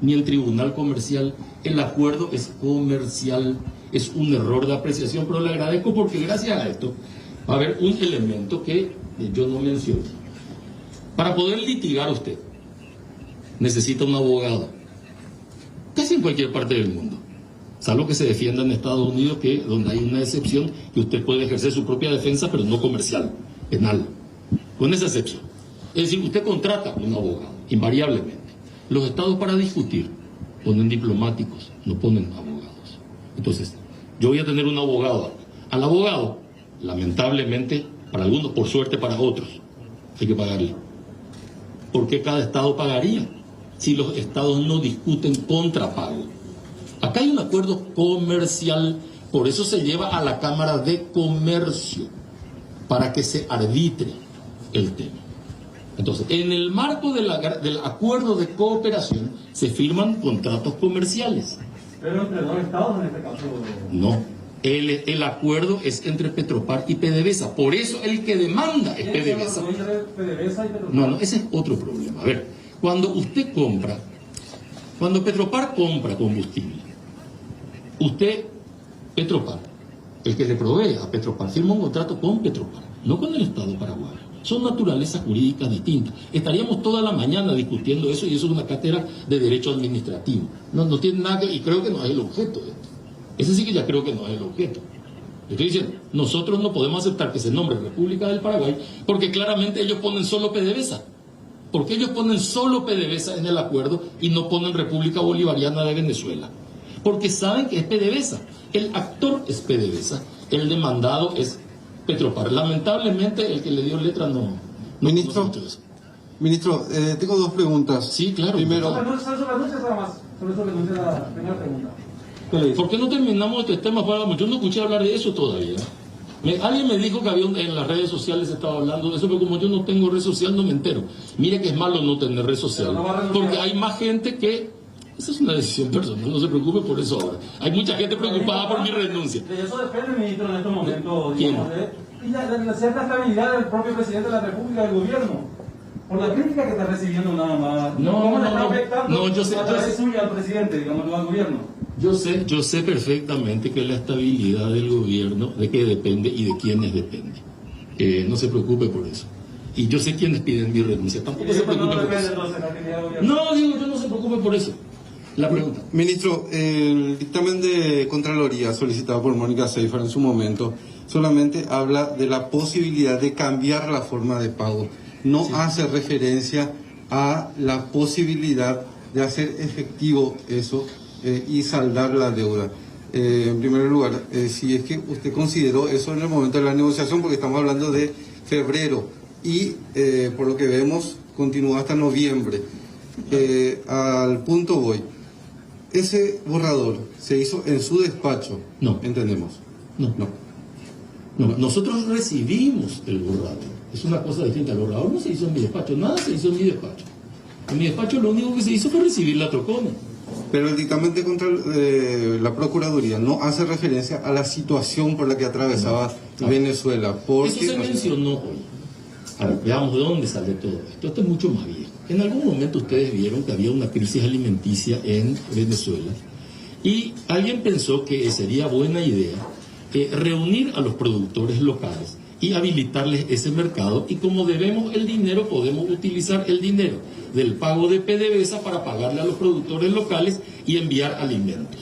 I: ni en tribunal comercial. El acuerdo es comercial, es un error de apreciación, pero le agradezco porque gracias a esto va a haber un elemento que yo no mencioné. Para poder litigar usted necesita un abogado, casi en cualquier parte del mundo, salvo que se defienda en Estados Unidos, donde hay una excepción, que usted puede ejercer su propia defensa, pero no comercial, penal, con esa excepción. Es decir, usted contrata un abogado, invariablemente. Los estados para discutir ponen diplomáticos, no ponen abogados. Entonces, yo voy a tener un abogado. Al abogado, lamentablemente, para algunos, por suerte para otros, hay que pagarle. ¿Por qué cada estado pagaría si los estados no discuten contrapago? Acá hay un acuerdo comercial, por eso se lleva a la Cámara de Comercio, para que se arbitre el tema. Entonces, en el marco del acuerdo de cooperación se firman contratos comerciales.
J: Pero entre dos estados en este caso.
I: No, el acuerdo es entre Petropar y PDVSA, por eso el que demanda es PDVSA. No, ese es otro problema. A ver, cuando Petropar compra combustible, Petropar, el que le provee a Petropar, firma un contrato con Petropar, no con el Estado paraguayo. Son naturalezas jurídicas distintas. Estaríamos toda la mañana discutiendo eso y eso es una cátedra de derecho administrativo. No tiene nada que, y creo que no es el objeto de esto. Ese sí que ya creo que no es el objeto. Estoy diciendo, nosotros no podemos aceptar que se nombre República del Paraguay porque claramente ellos ponen solo PDVSA. ¿Por qué ellos ponen solo PDVSA en el acuerdo y no ponen República Bolivariana de Venezuela? Porque saben que es PDVSA. El actor es PDVSA, el demandado es Petropar. Lamentablemente el que le dio letra no
L: Ministro, tengo dos preguntas.
I: Sí, claro.
L: Primero,
I: ¿por qué no terminamos este tema? Yo no escuché hablar de eso todavía. Alguien me dijo que había en las redes sociales se estaba hablando de eso, pero como yo no tengo red social no me entero. Mire que es malo no tener red social, porque hay más gente que... Esa es una decisión personal, no se preocupe por eso ahora. Hay mucha gente preocupada por mi renuncia.
J: De eso depende, ministro, en estos momentos.
I: ¿Quién?
J: Y la cierta estabilidad del propio presidente de la República, del gobierno. Por la crítica que está recibiendo nada más. ¿Cómo le está afectando
I: yo sé,
J: a través suya al presidente, digamos, al gobierno?
I: Yo sé perfectamente que la estabilidad del gobierno, de qué depende y de quiénes depende. No se preocupe por eso. Y yo sé quiénes piden mi renuncia. Tampoco se preocupe por eso. No, digo, yo no se preocupe por eso. La pregunta.
L: Ministro, el dictamen de Contraloría solicitado por Mónica Seifert en su momento solamente habla de la posibilidad de cambiar la forma de pago. No hace referencia a la posibilidad de hacer efectivo eso y saldar la deuda. En primer lugar, si es que usted consideró eso en el momento de la negociación, porque estamos hablando de febrero y por lo que vemos continúa hasta noviembre. Al punto voy. Ese borrador se hizo en su despacho.
I: No.
L: ¿Entendemos?
I: No. Nosotros recibimos el borrador. Es una cosa distinta. El borrador no se hizo en mi despacho. Nada se hizo en mi despacho. En mi despacho lo único que se hizo fue recibir la trocona.
L: Pero el dictamen de la Procuraduría no hace referencia a la situación por la que atravesaba Venezuela.
I: Eso se mencionó hoy. A ver, veamos de dónde sale todo esto. Esto es mucho más viejo. En algún momento ustedes vieron que había una crisis alimenticia en Venezuela y alguien pensó que sería buena idea reunir a los productores locales y habilitarles ese mercado, y como debemos el dinero, podemos utilizar el dinero del pago de PDVSA para pagarle a los productores locales y enviar alimentos.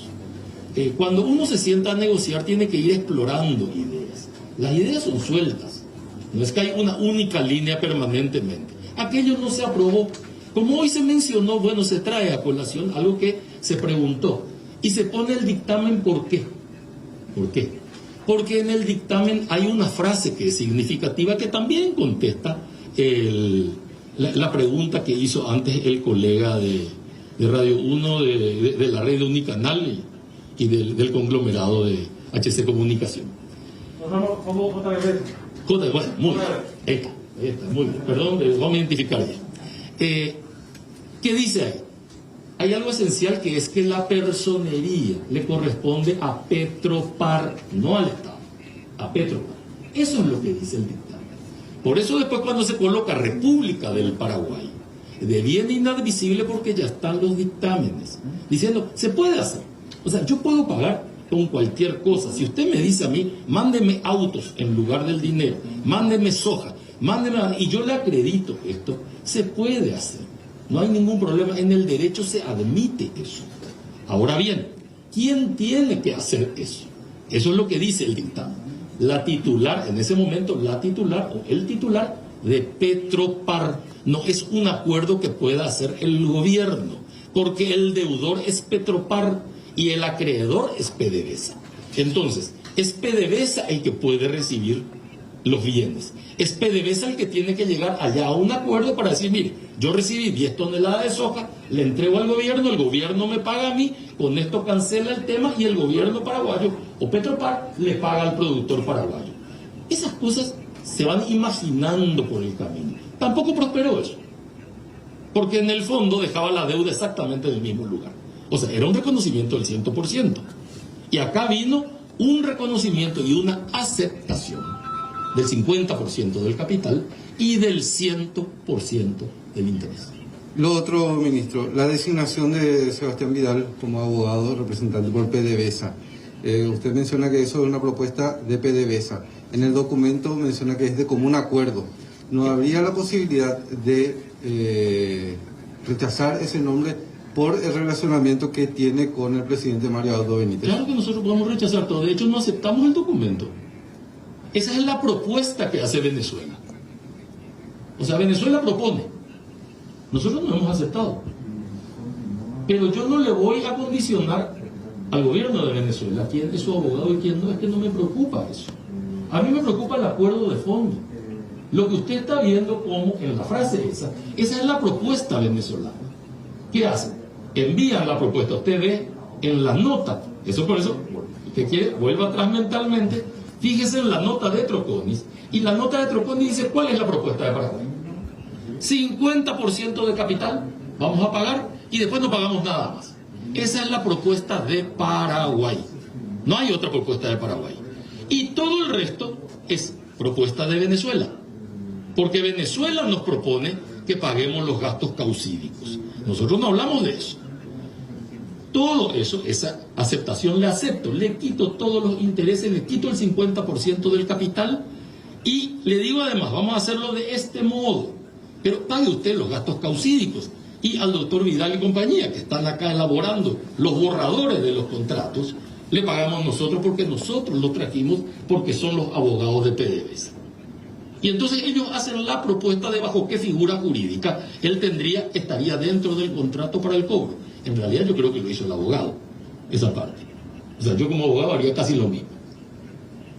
I: Cuando uno se sienta a negociar tiene que ir explorando ideas. Las ideas son sueltas, no es que hay una única línea permanentemente. Aquello no se aprobó. Como hoy se mencionó, bueno, se trae a colación algo que se preguntó y se pone el dictamen. ¿Por qué? ¿Por qué? Porque en el dictamen hay una frase que es significativa que también contesta la pregunta que hizo antes el colega de Radio 1 de la red de Unicanal y del conglomerado de HC Comunicación.
J: ¿Cómo
I: Bueno, muy bien. Esta, muy bien. Perdón, vamos a identificar ya. ¿Qué dice ahí? Hay algo esencial, que es que la personería le corresponde a Petropar, no al Estado, a Petropar. Eso es lo que dice el dictamen. Por eso después cuando se coloca República del Paraguay, deviene inadmisible porque ya están los dictámenes diciendo, se puede hacer. O sea, yo puedo pagar con cualquier cosa. Si usted me dice a mí, mándeme autos en lugar del dinero, mándeme soja, y yo le acredito esto, se puede hacer. No hay ningún problema. En el derecho se admite eso. Ahora bien, ¿quién tiene que hacer eso? Eso es lo que dice el dictamen. La titular, en ese momento, la titular o el titular de Petropar. No es un acuerdo que pueda hacer el gobierno, porque el deudor es Petropar y el acreedor es PDVSA. Entonces, es PDVSA el que puede recibir los bienes. Es PDVSA el que tiene que llegar allá a un acuerdo para decir, mire, yo recibí 10 toneladas de soja, le entrego al gobierno, el gobierno me paga a mí, con esto cancela el tema y el gobierno paraguayo o Petropar le paga al productor paraguayo. Esas cosas se van imaginando por el camino. Tampoco prosperó eso, porque en el fondo dejaba la deuda exactamente en el mismo lugar. O sea, era un reconocimiento del 100%. Y acá vino un reconocimiento y una aceptación del 50% del capital y del 100% del interés.
L: Lo otro, ministro, la designación de Sebastián Vidal como abogado representante por PDVSA. Usted menciona que eso es una propuesta de PDVSA. En el documento menciona que es de común acuerdo. ¿No habría la posibilidad de rechazar ese nombre por el relacionamiento que tiene con el presidente Mario Abdo Benítez.
I: Claro que nosotros podemos rechazar todo. De hecho, no aceptamos el documento. Esa es la propuesta que hace Venezuela. O sea, Venezuela propone. Nosotros no hemos aceptado. Pero yo no le voy a condicionar al gobierno de Venezuela quién es su abogado y quién no. Es que no me preocupa eso. A mí me preocupa el acuerdo de fondo. Lo que usted está viendo como en la frase esa es la propuesta venezolana. ¿Qué hace? Envían la propuesta. Usted ve en la nota. Eso por eso, usted quiere, vuelva atrás mentalmente. Fíjese en la nota de Troconis. Y la nota de Troconis dice, ¿cuál es la propuesta de Paraguay? 50% de capital vamos a pagar y después no pagamos nada más. Esa es la propuesta de Paraguay. No hay otra propuesta de Paraguay. Y todo el resto es propuesta de Venezuela. Porque Venezuela nos propone que paguemos los gastos caucídicos. Nosotros no hablamos de eso. Todo eso, esa aceptación le acepto, le quito todos los intereses, le quito el 50% del capital y le digo además, vamos a hacerlo de este modo, pero pague usted los gastos caucídicos. Y al doctor Vidal y compañía, que están acá elaborando los borradores de los contratos, le pagamos nosotros porque nosotros los trajimos porque son los abogados de PDVSA. Y entonces ellos hacen la propuesta de bajo qué figura jurídica él estaría dentro del contrato para el cobro. En realidad yo creo que lo hizo el abogado, esa parte. O sea, yo como abogado haría casi lo mismo.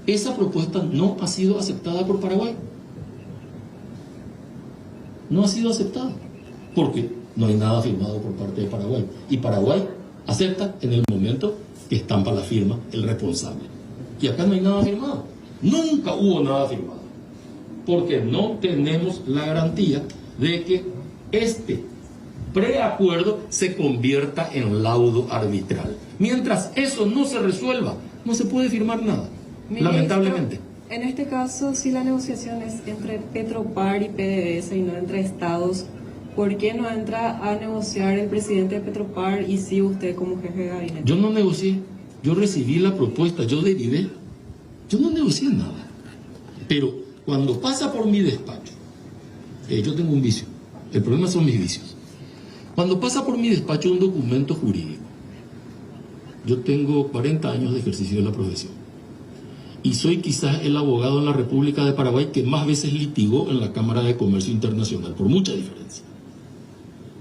I: Esa propuesta no ha sido aceptada por Paraguay. No ha sido aceptada. Porque no hay nada firmado por parte de Paraguay. Y Paraguay acepta en el momento que estampa la firma el responsable. Y acá no hay nada firmado. Nunca hubo nada firmado. Porque no tenemos la garantía de que este preacuerdo se convierta en laudo arbitral. Mientras eso no se resuelva, no se puede firmar nada,
K: Ministro,
I: lamentablemente.
K: En este caso, si la negociación es entre Petropar y PDVSA y no entre estados, ¿por qué no entra a negociar el presidente de Petropar y sí usted como jefe de gabinete?
I: Yo no negocié, yo recibí la propuesta, yo derivé, yo no negocié nada. Pero cuando pasa por mi despacho, yo tengo un vicio, el problema son mis vicios. Cuando pasa por mi despacho un documento jurídico, yo tengo 40 años de ejercicio de la profesión y soy quizás el abogado en la República de Paraguay que más veces litigó en la Cámara de Comercio Internacional, por mucha diferencia.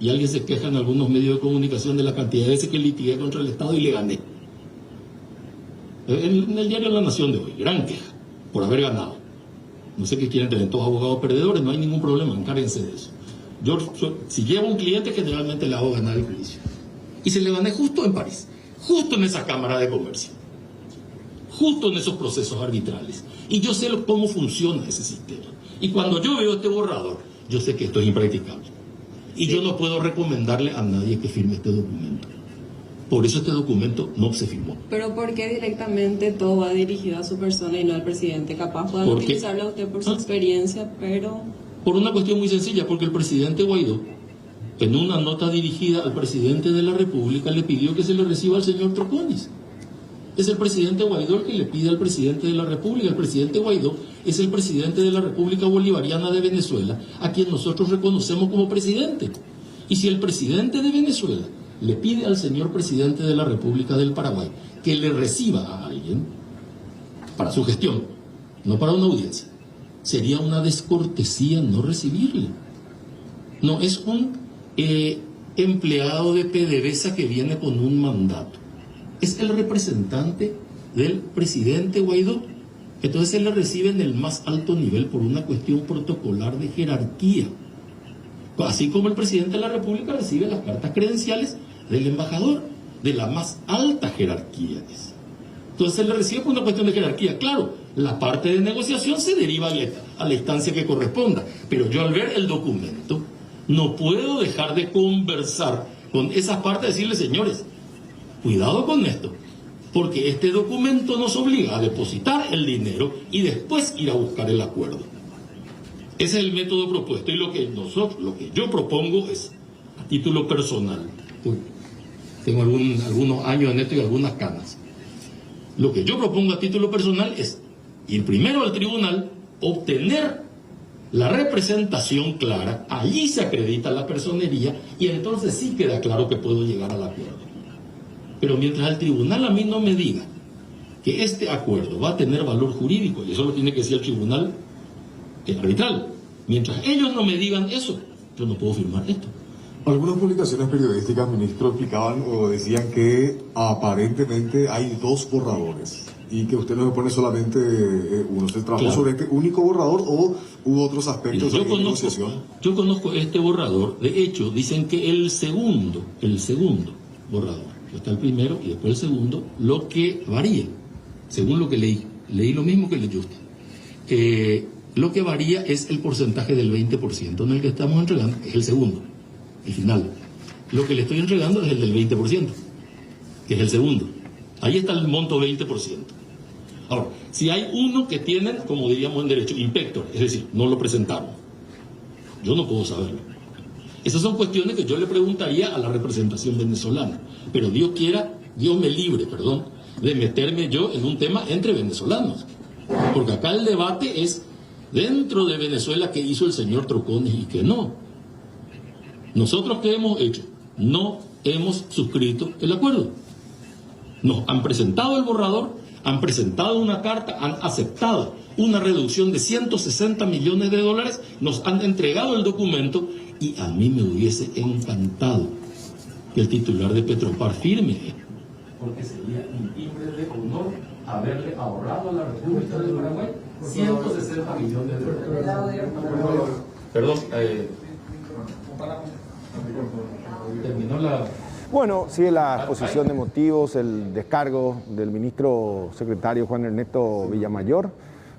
I: Y alguien se queja en algunos medios de comunicación de la cantidad de veces que litigué contra el Estado y le gané. En el diario La Nación de hoy, gran queja por haber ganado. No sé qué quieren tener todos abogados perdedores, no hay ningún problema, encárguense de eso. Yo, si llevo un cliente, generalmente le hago ganar el juicio. Y se le gané justo en París, justo en esa Cámara de Comercio, justo en esos procesos arbitrales. Y yo sé cómo funciona ese sistema. Y cuando yo veo este borrador, yo sé que esto es impracticable. Y yo no puedo recomendarle a nadie que firme este documento. Por eso este documento no se firmó.
K: Pero ¿por qué directamente todo va dirigido a su persona y no al presidente? Capaz puedan utilizarle a usted por su experiencia, pero...
I: Por una cuestión muy sencilla, porque el presidente Guaidó, en una nota dirigida al presidente de la República, le pidió que se le reciba al señor Troconis. Es el presidente Guaidó el que le pide al presidente de la República. El presidente Guaidó es el presidente de la República Bolivariana de Venezuela, a quien nosotros reconocemos como presidente. Y si el presidente de Venezuela le pide al señor presidente de la República del Paraguay que le reciba a alguien para su gestión, no para una audiencia, sería una descortesía no recibirle. No es un empleado de PDVSA que viene con un mandato. Es el representante del presidente Guaidó. Entonces se le recibe en el más alto nivel por una cuestión protocolar de jerarquía. Así como el presidente de la República recibe las cartas credenciales del embajador, de la más alta jerarquía. Entonces se le recibe por una cuestión de jerarquía. Claro, la parte de negociación se deriva a la instancia que corresponda. Pero yo al ver el documento no puedo dejar de conversar con esa parte, decirle, señores, cuidado con esto, porque este documento nos obliga a depositar el dinero y después ir a buscar el acuerdo. Ese es el método propuesto y lo que yo propongo es a título personal. Tengo algunos años en esto y algunas canas. Lo que yo propongo a título personal es ir primero al tribunal, obtener la representación clara, allí se acredita la personería y entonces sí queda claro que puedo llegar al acuerdo. Pero mientras el tribunal a mí no me diga que este acuerdo va a tener valor jurídico, y eso lo tiene que decir el tribunal arbitral, mientras ellos no me digan eso, yo no puedo firmar esto.
B: Algunas publicaciones periodísticas, ministro, explicaban o decían que aparentemente hay 2 borradores y que usted no se pone solamente uno. ¿Se trabajó sobre este único borrador o hubo otros aspectos de negociación?
I: Yo conozco este borrador. De hecho, dicen que el segundo borrador, está el primero y después el segundo, lo que varía, según lo que leí lo mismo que leyó usted. Lo que varía es el porcentaje del 20% en el que estamos entregando, es el segundo. El final. Lo que le estoy entregando es el del 20%, que es el segundo. Ahí está el monto 20%. Ahora, si hay uno que tienen, como diríamos en derecho, impector, es decir, no lo presentaron, yo no puedo saberlo. Esas son cuestiones que yo le preguntaría a la representación venezolana. Pero Dios me libre, de meterme yo en un tema entre venezolanos. Porque acá el debate es dentro de Venezuela qué hizo el señor Troconis y qué no. Nosotros, ¿qué hemos hecho? No hemos suscrito el acuerdo. Nos han presentado el borrador, han presentado una carta, han aceptado una reducción de $160 millones, nos han entregado el documento y a mí me hubiese encantado que el titular de Petropar firme, porque sería un timbre de honor haberle ahorrado a la República del Paraguay $160 millones. Perdón, terminó la...
C: Bueno, sigue la exposición de motivos, el descargo del ministro secretario Juan Ernesto Villamayor.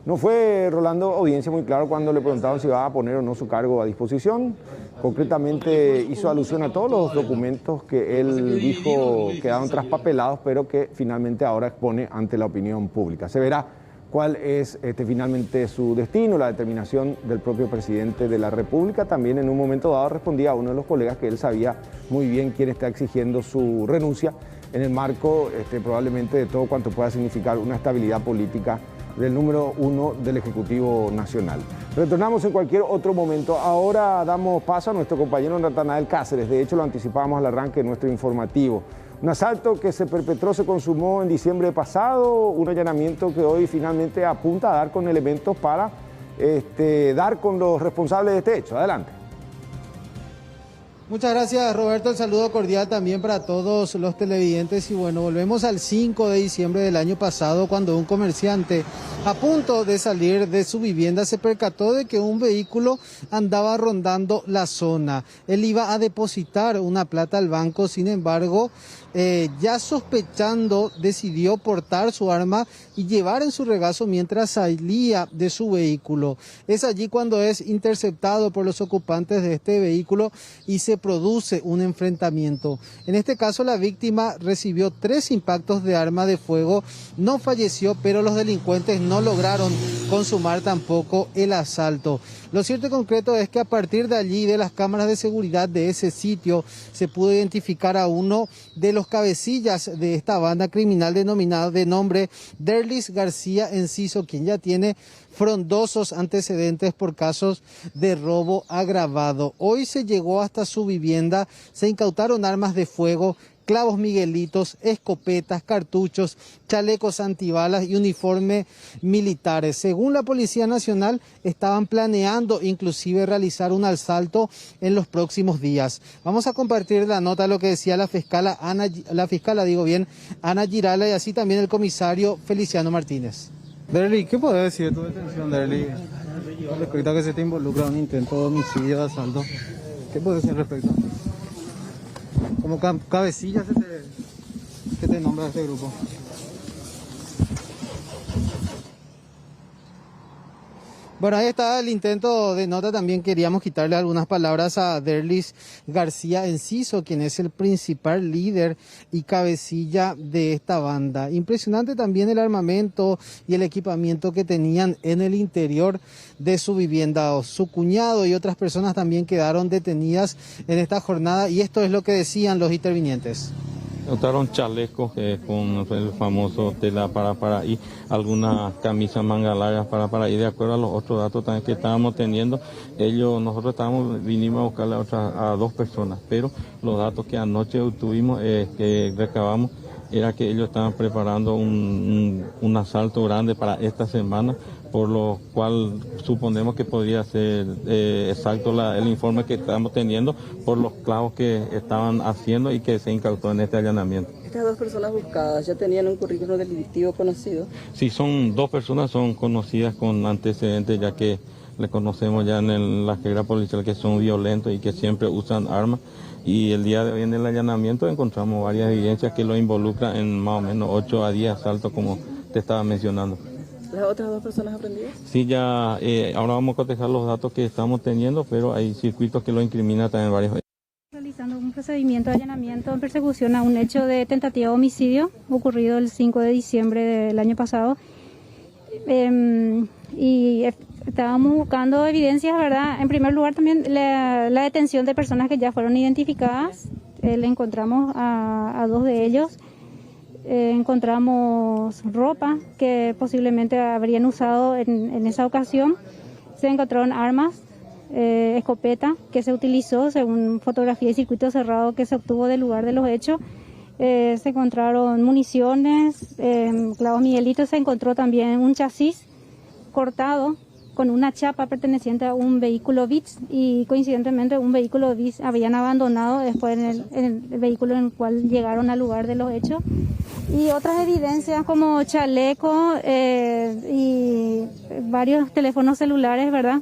C: No fue, Rolando, audiencia muy claro cuando le preguntaban si iba a poner o no su cargo a disposición. Concretamente hizo alusión a todos los documentos que él dijo quedaron traspapelados, pero que finalmente ahora expone ante la opinión pública. Se verá cuál es finalmente su destino, la determinación del propio presidente de la República. También en un momento dado respondía a uno de los colegas que él sabía muy bien quién está exigiendo su renuncia en el marco probablemente de todo cuanto pueda significar una estabilidad política del número 1 del Ejecutivo Nacional. Retornamos en cualquier otro momento. Ahora damos paso a nuestro compañero Natanael Cáceres. De hecho, lo anticipábamos al arranque de nuestro informativo. Un asalto que se perpetró, se consumó en diciembre pasado, un allanamiento que hoy finalmente apunta a dar con elementos para dar con los responsables de este hecho. Adelante.
D: Muchas gracias, Roberto. El saludo cordial también para todos los televidentes. Y bueno, volvemos al 5 de diciembre del año pasado, cuando un comerciante a punto de salir de su vivienda se percató de que un vehículo andaba rondando la zona. Él iba a depositar una plata al banco, sin embargo, ya sospechando, decidió portar su arma y llevar en su regazo mientras salía de su vehículo. Es allí cuando es interceptado por los ocupantes de este vehículo y se produce un enfrentamiento. En este caso, la víctima recibió 3 impactos de arma de fuego, no falleció, pero los delincuentes no lograron consumar tampoco el asalto. Lo cierto y concreto es que a partir de allí, de las cámaras de seguridad de ese sitio, se pudo identificar a uno de los cabecillas de esta banda criminal denominada de nombre Derlis García Enciso, quien ya tiene frondosos antecedentes por casos de robo agravado. Hoy se llegó hasta su vivienda, se incautaron armas de fuego, clavos miguelitos, escopetas, cartuchos, chalecos antibalas y uniformes militares. Según la Policía Nacional, estaban planeando inclusive realizar un asalto en los próximos días. Vamos a compartir la nota, lo que decía la fiscala Ana Girala, y así también el comisario Feliciano Martínez.
M: Derli, ¿qué puede decir de tu detención, Derli? Respecto a que se te involucra un intento de homicidio, de asalto. ¿Qué puede decir al respecto? Como cabecilla se te nombra este grupo.
D: Bueno, ahí está el intento de nota. También queríamos quitarle algunas palabras a Derlis García Enciso, quien es el principal líder y cabecilla de esta banda. Impresionante también el armamento y el equipamiento que tenían en el interior de su vivienda. Su cuñado y otras personas también quedaron detenidas en esta jornada, y esto es lo que decían los intervinientes.
N: Encontraron chalecos con el famoso tela para y algunas camisas manga largas para y de acuerdo a los otros datos también que estábamos teniendo, nosotros vinimos a buscar a 2 personas, pero los datos que anoche obtuvimos, que recabamos, era que ellos estaban preparando un asalto grande para esta semana, por lo cual suponemos que podría ser exacto el informe que estamos teniendo por los clavos que estaban haciendo y que se incautó en este allanamiento.
O: Estas 2 personas buscadas, ¿ya tenían un currículo delictivo conocido?
N: Sí, son 2 personas, son conocidas con antecedentes, ya que le conocemos ya en la carrera policial que son violentos y que siempre usan armas. Y el día de hoy en el allanamiento encontramos varias evidencias que lo involucran en más o menos 8 a 10 asaltos, como te estaba mencionando.
O: ¿Las otras 2 personas aprendidas?
N: Sí, ya ahora vamos a cotejar los datos que estamos teniendo, pero hay circuitos que lo incriminan también varios.
P: Realizando un procedimiento de allanamiento en persecución a un hecho de tentativa de homicidio ocurrido el 5 de diciembre del año pasado. Y estábamos buscando evidencias, ¿verdad? En primer lugar también la detención de personas que ya fueron identificadas. Le encontramos a 2 de ellos. Encontramos ropa que posiblemente habrían usado en esa ocasión. Se encontraron armas, escopeta que se utilizó según fotografía y circuito cerrado que se obtuvo del lugar de los hechos. Se encontraron municiones, clavos miguelitos. Se encontró también un chasis cortado con una chapa perteneciente a un vehículo Vitz, y coincidentemente un vehículo Vitz habían abandonado después en el vehículo en el cual llegaron al lugar de los hechos. Y otras evidencias como chaleco y varios teléfonos celulares, ¿verdad?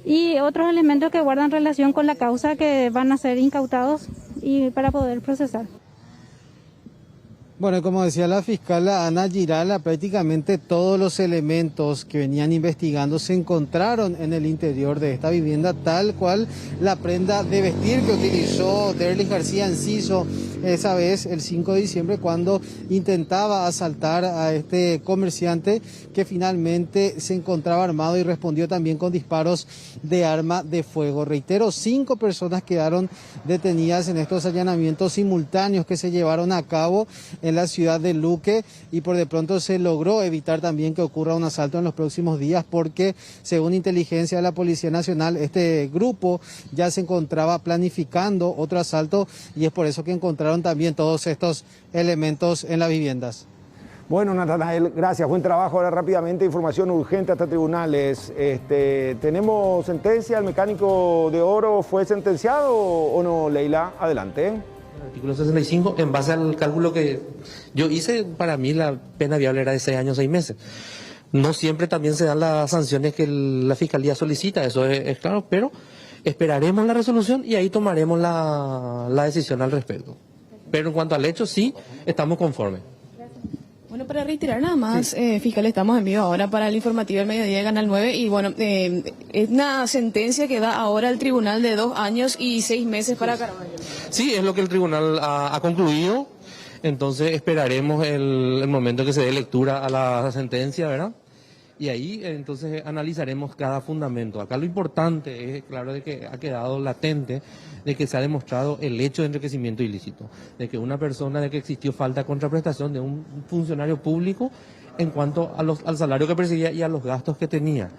P: Y otros elementos que guardan relación con la causa que van a ser incautados y para poder procesar.
D: Bueno, como decía la fiscal Ana Girala, prácticamente todos los elementos que venían investigando se encontraron en el interior de esta vivienda, tal cual la prenda de vestir que utilizó Derlis García Enciso esa vez el 5 de diciembre cuando intentaba asaltar a este comerciante que finalmente se encontraba armado y respondió también con disparos de arma de fuego. Reitero, 5 personas quedaron detenidas en estos allanamientos simultáneos que se llevaron a cabo en la ciudad de Luque, y por de pronto se logró evitar también que ocurra un asalto en los próximos días porque, según inteligencia de la Policía Nacional, este grupo ya se encontraba planificando otro asalto y es por eso que encontraron también todos estos elementos en las viviendas.
C: Bueno, Natanael, gracias, buen trabajo. Ahora rápidamente, información urgente hasta tribunales. ¿Tenemos sentencia? ¿El mecánico de oro fue sentenciado o no, Leila? Adelante.
Q: Artículo 65, en base al cálculo que yo hice, para mí la pena viable era de 6 años, 6 meses. No siempre también se dan las sanciones que la Fiscalía solicita, eso es claro, pero esperaremos la resolución y ahí tomaremos la decisión al respecto. Pero en cuanto al hecho, sí, estamos conformes.
F: Bueno, para reiterar nada más, sí. Fiscal, estamos en vivo ahora para el informativo del mediodía de Canal 9 y bueno, es una sentencia que da ahora el tribunal de 2 años y 6 meses para Carvalho.
Q: Sí, es lo que el tribunal ha concluido, entonces esperaremos el momento que se dé lectura a la sentencia, ¿verdad? Y ahí entonces analizaremos cada fundamento. Acá lo importante es, claro, de que ha quedado latente de que se ha demostrado el hecho de enriquecimiento ilícito, de que una persona, de que existió falta de contraprestación de un funcionario público en cuanto al salario que percibía y a los gastos que tenía.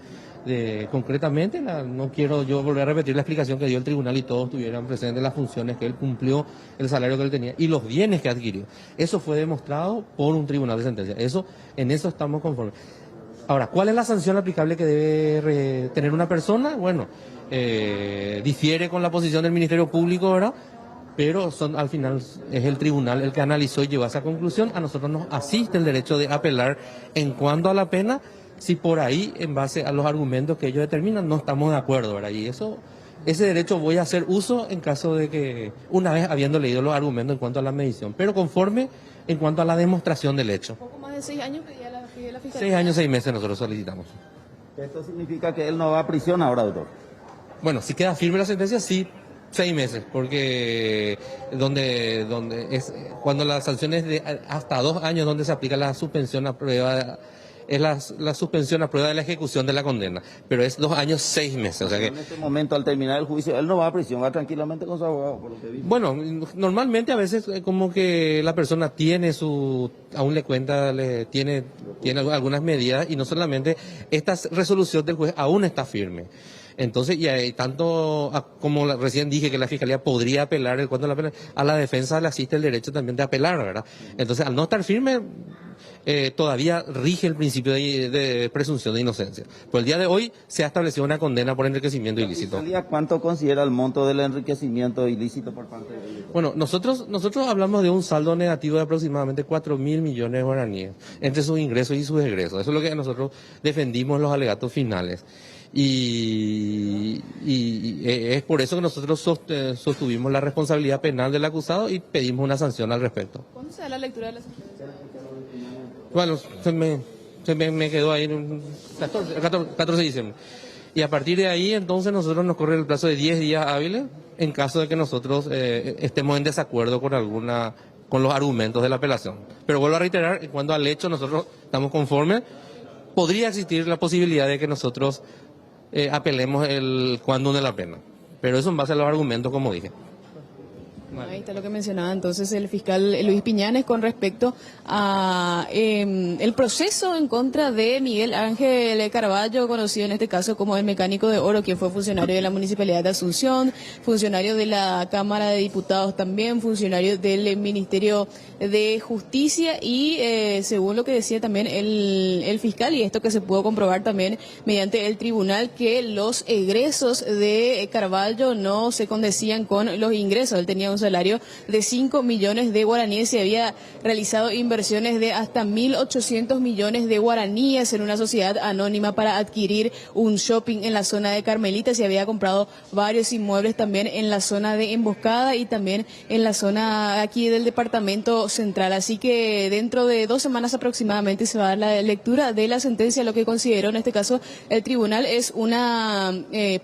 Q: Concretamente, no quiero yo volver a repetir la explicación que dio el tribunal y todos tuvieran presentes las funciones que él cumplió, el salario que él tenía y los bienes que adquirió. Eso fue demostrado por un tribunal de sentencia. En eso estamos conformes. Ahora, ¿cuál es la sanción aplicable que debe tener una persona? Bueno, difiere con la posición del Ministerio Público, ¿verdad? Pero al final es el tribunal el que analizó y llegó a esa conclusión. A nosotros nos asiste el derecho de apelar en cuanto a la pena, si por ahí, en base a los argumentos que ellos determinan, no estamos de acuerdo, ¿verdad? Y ese derecho voy a hacer uso en caso de que, una vez habiendo leído los argumentos en cuanto a la medición, pero conforme en cuanto a la demostración del hecho.
F: Poco más de 6 años pedía la Fiscalía.
Q: 6 años, 6 meses nosotros solicitamos.
R: ¿Esto significa que él no va a prisión ahora, doctor?
Q: Bueno, si queda firme la sentencia, sí, 6 meses, porque cuando la sanción es de hasta 2 años, donde se aplica la suspensión a prueba es la suspensión a prueba de la ejecución de la condena, pero es 2 años 6 meses. O sea que,
R: en este momento, al terminar el juicio, él no va a prisión, va tranquilamente con su abogado, por lo que vi.
Q: bueno, normalmente a veces como que la persona tiene aún le cuenta, tiene algunas medidas, y no solamente esta resolución del juez aún está firme. Entonces, y hay tanto como recién dije que la Fiscalía podría apelar, a la defensa le asiste el derecho también de apelar, ¿verdad? Entonces, al no estar firme, todavía rige el principio de presunción de inocencia. Por el día de hoy se ha establecido una condena por enriquecimiento ilícito.
R: ¿Cuánto considera el monto del enriquecimiento ilícito por parte de ellos?
Q: Bueno, nosotros hablamos de un saldo negativo de aproximadamente 4.000 millones de guaraníes entre sus ingresos y sus egresos. Eso es lo que nosotros defendimos en los alegatos finales. Y es por eso que nosotros sostuvimos la responsabilidad penal del acusado y pedimos una sanción al respecto.
F: ¿Cuándo se da la lectura de la sentencia?
Q: Bueno, se me quedó ahí el 14 de diciembre. Y a partir de ahí, entonces, nosotros nos corre el plazo de 10 días hábiles en caso de que nosotros estemos en desacuerdo con los argumentos de la apelación. Pero vuelvo a reiterar, cuando al hecho nosotros estamos conformes, podría existir la posibilidad de que nosotros apelemos el cuándo de la pena. Pero eso en base a los argumentos, como dije.
F: Ahí está lo que mencionaba entonces el fiscal Luis Piñanes con respecto a el proceso en contra de Miguel Ángel Carballo, conocido en este caso como el mecánico de oro, quien fue funcionario de la Municipalidad de Asunción, funcionario de la Cámara de Diputados también, funcionario del Ministerio de Justicia y según lo que decía también el fiscal, y esto que se pudo comprobar también mediante el tribunal, que los egresos de Carballo no se condecían con los ingresos. Él tenía un salario de 5 millones de guaraníes y había realizado inversiones de hasta 1.800 millones de guaraníes en una sociedad anónima para adquirir un shopping en la zona de Carmelitas, y había comprado varios inmuebles también en la zona de Emboscada y también en la zona aquí del departamento central. Así que dentro de 2 semanas aproximadamente se va a dar la lectura de la sentencia. Lo que consideró en este caso el tribunal es una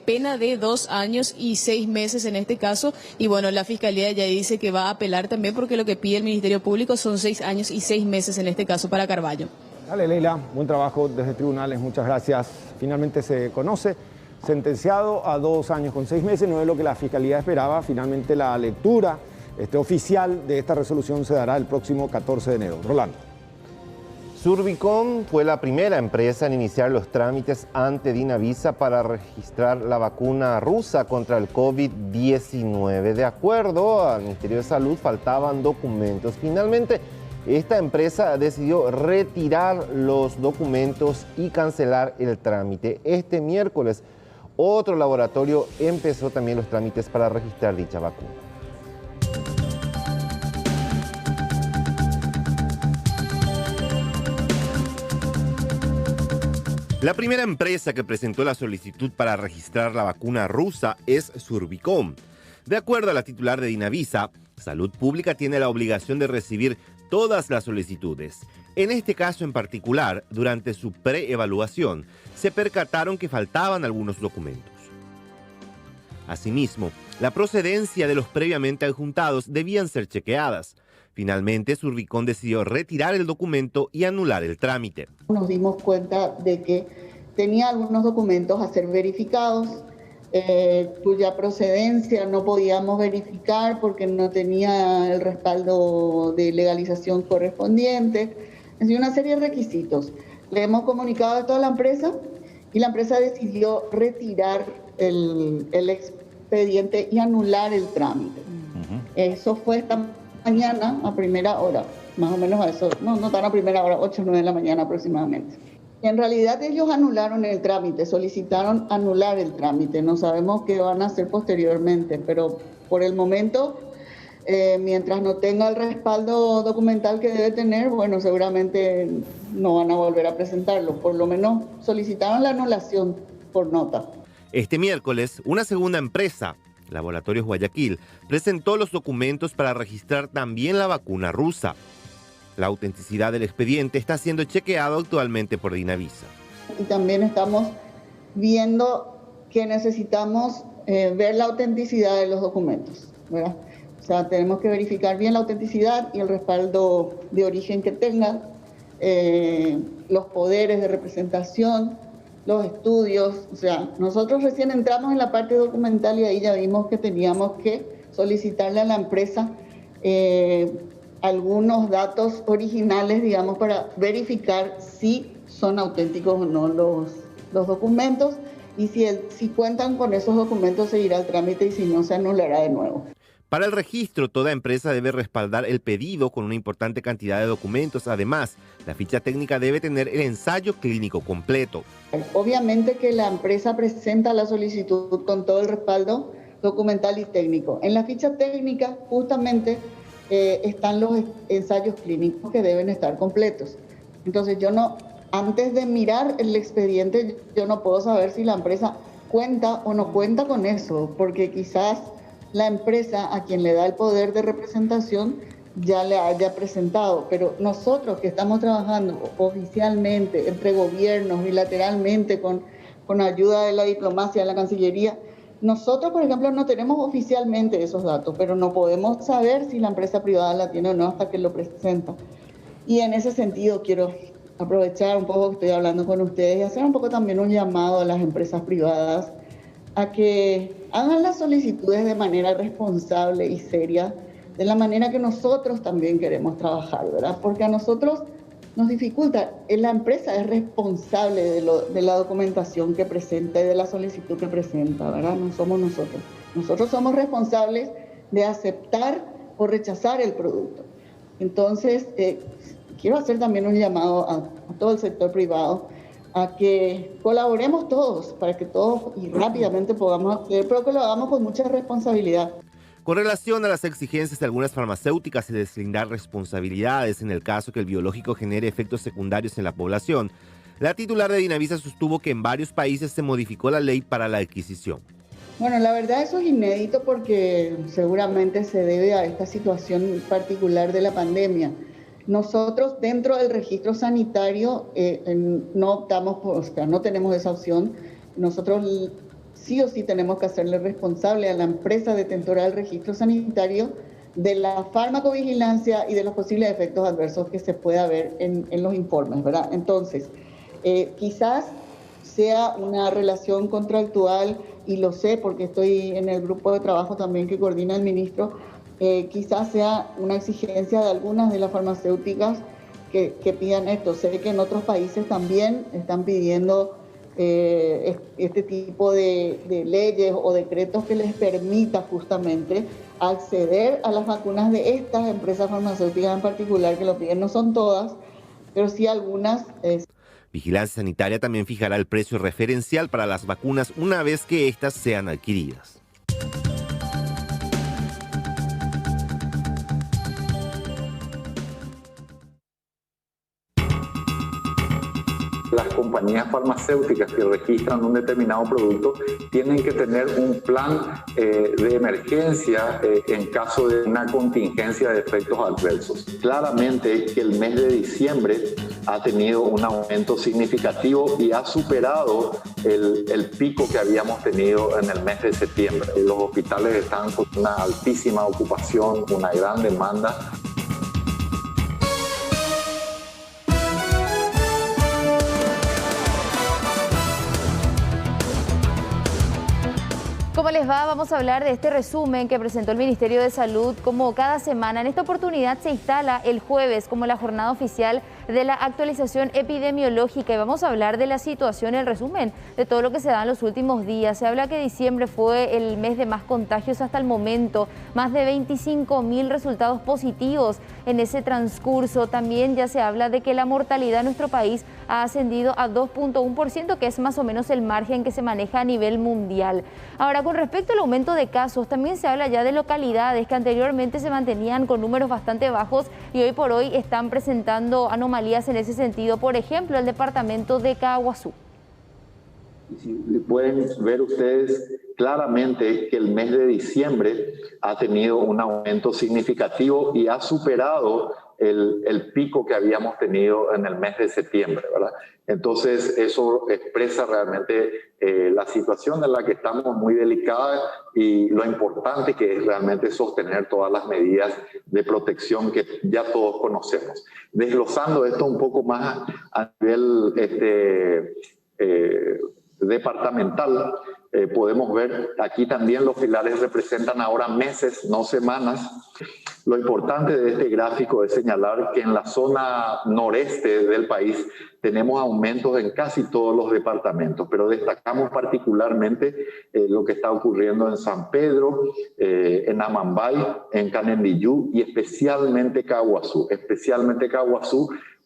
F: pena de 2 años y 6 meses en este caso, y bueno, la Fiscalía ya dice que va a apelar también, porque lo que pide el Ministerio Público son 6 años y 6 meses en este caso para Carballo.
C: Dale, Leila, buen trabajo desde tribunales, muchas gracias. Finalmente se conoce, sentenciado a 2 años con 6 meses, no es lo que la Fiscalía esperaba. Finalmente la lectura oficial de esta resolución se dará el próximo 14 de enero. Rolando.
A: Surbicom fue la primera empresa en iniciar los trámites ante Dinavisa para registrar la vacuna rusa contra el COVID-19. De acuerdo al Ministerio de Salud, faltaban documentos. Finalmente, esta empresa decidió retirar los documentos y cancelar el trámite. Este miércoles, otro laboratorio empezó también los trámites para registrar dicha vacuna. La primera empresa que presentó la solicitud para registrar la vacuna rusa es Surbicom. De acuerdo a la titular de Dinavisa, Salud Pública tiene la obligación de recibir todas las solicitudes. En este caso en particular, durante su preevaluación, se percataron que faltaban algunos documentos. Asimismo, la procedencia de los previamente adjuntados debían ser chequeadas. Finalmente, Surbicom decidió retirar el documento y anular el trámite.
S: Nos dimos cuenta de que tenía algunos documentos a ser verificados, cuya procedencia no podíamos verificar porque no tenía el respaldo de legalización correspondiente. Es decir, una serie de requisitos. Le hemos comunicado a toda la empresa y la empresa decidió retirar el expediente y anular el trámite. Eso fue esta mañana a primera hora, más o menos a eso, no tan a primera hora, 8 o 9 de la mañana aproximadamente. En realidad ellos anularon el trámite, solicitaron anular el trámite, no sabemos qué van a hacer posteriormente, pero por el momento, mientras no tenga el respaldo documental que debe tener, bueno, seguramente no van a volver a presentarlo, por lo menos solicitaron la anulación por nota.
A: Este miércoles, una segunda empresa, Laboratorios Guayaquil, presentó los documentos para registrar también la vacuna rusa. La autenticidad del expediente está siendo chequeado actualmente por Dinavisa.
S: Y también estamos viendo que necesitamos ver la autenticidad de los documentos, ¿verdad? O sea, tenemos que verificar bien la autenticidad y el respaldo de origen que tenga. los poderes de representación, los estudios. O sea, nosotros recién entramos en la parte documental y ahí ya vimos que teníamos que solicitarle a la empresa algunos datos originales, digamos, para verificar si son auténticos o no los documentos, y si cuentan con esos documentos se irá al trámite y si no se anulará de nuevo.
A: Para el registro, toda empresa debe respaldar el pedido con una importante cantidad de documentos. Además, la ficha técnica debe tener el ensayo clínico completo.
S: Obviamente que la empresa presenta la solicitud con todo el respaldo documental y técnico. En la ficha técnica justamente están los ensayos clínicos que deben estar completos. Entonces antes de mirar el expediente, yo no puedo saber si la empresa cuenta o no cuenta con eso, porque quizás la empresa a quien le da el poder de representación ya le haya presentado, pero nosotros que estamos trabajando oficialmente entre gobiernos, bilateralmente, con ayuda de la diplomacia, de la Cancillería, nosotros, por ejemplo, no tenemos oficialmente esos datos, pero no podemos saber si la empresa privada la tiene o no hasta que lo presenta. Y en ese sentido quiero aprovechar un poco que estoy hablando con ustedes y hacer un poco también un llamado a las empresas privadas a que hagan las solicitudes de manera responsable y seria, de la manera que nosotros también queremos trabajar, ¿verdad? Porque a nosotros nos dificulta, la empresa es responsable de la documentación que presenta y de la solicitud que presenta, ¿verdad? No somos nosotros. Nosotros somos responsables de aceptar o rechazar el producto. Entonces, quiero hacer también un llamado a todo el sector privado a que colaboremos todos para que todos y rápidamente podamos acceder, pero que lo hagamos con mucha responsabilidad.
A: Con relación a las exigencias de algunas farmacéuticas y deslindar responsabilidades en el caso que el biológico genere efectos secundarios en la población, la titular de Dinavisa sostuvo que en varios países se modificó la ley para la adquisición.
S: Bueno, la verdad eso es inédito porque seguramente se debe a esta situación particular de la pandemia. Nosotros dentro del registro sanitario no optamos no tenemos esa opción. Nosotros sí o sí tenemos que hacerle responsable a la empresa detentora del registro sanitario de la farmacovigilancia y de los posibles efectos adversos que se pueda ver en los informes, ¿verdad? Entonces, quizás sea una relación contractual, y lo sé porque estoy en el grupo de trabajo también que coordina el ministro, quizás sea una exigencia de algunas de las farmacéuticas que pidan esto. Sé que en otros países también están pidiendo este tipo de leyes o decretos que les permita justamente acceder a las vacunas de estas empresas farmacéuticas en particular, que lo piden. No son todas, pero sí algunas.
A: Vigilancia Sanitaria también fijará el precio referencial para las vacunas una vez que éstas sean adquiridas.
G: Las compañías farmacéuticas que registran un determinado producto tienen que tener un plan de emergencia en caso de una contingencia de efectos adversos. Claramente que el mes de diciembre ha tenido un aumento significativo y ha superado el pico que habíamos tenido en el mes de septiembre. Los hospitales están con una altísima ocupación, una gran demanda.
T: ¿Cómo les va? Vamos a hablar de este resumen que presentó el Ministerio de Salud como cada semana. En esta oportunidad se instala el jueves como la jornada oficial de la actualización epidemiológica y vamos a hablar de la situación, el resumen de todo lo que se da en los últimos días. Se habla que diciembre fue el mes de más contagios hasta el momento, más de 25.000 resultados positivos en ese transcurso. También ya se habla de que la mortalidad en nuestro país ha ascendido a 2.1%, que es más o menos el margen que se maneja a nivel mundial. Ahora, con respecto al aumento de casos, también se habla ya de localidades que anteriormente se mantenían con números bastante bajos y hoy por hoy están presentando anomalías en ese sentido. Por ejemplo, el departamento de Caaguazú.
G: Pueden ver ustedes claramente que el mes de diciembre ha tenido un aumento significativo y ha superado el pico que habíamos tenido en el mes de septiembre, ¿verdad? Entonces eso expresa realmente la situación en la que estamos, muy delicada, y lo importante que es realmente sostener todas las medidas de protección que ya todos conocemos. Desglosando esto un poco más a nivel departamental, podemos ver aquí también los pilares representan ahora meses, no semanas. Lo importante de este gráfico es señalar que en la zona noreste del país tenemos aumentos en casi todos los departamentos, pero destacamos particularmente lo que está ocurriendo en San Pedro, en Amambay, en Canendillú y especialmente Caguazú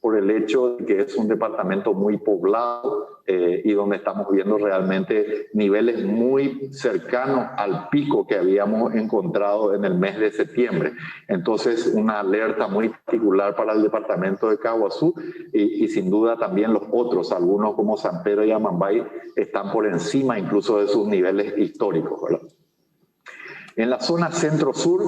G: por el hecho de que es un departamento muy poblado y donde estamos viendo realmente niveles muy cercanos al pico que habíamos encontrado en el mes de septiembre. Entonces, una alerta muy particular para el departamento de Caguazú y sin duda también los otros, algunos como San Pedro y Amambay, están por encima incluso de sus niveles históricos, ¿verdad? En la zona centro-sur,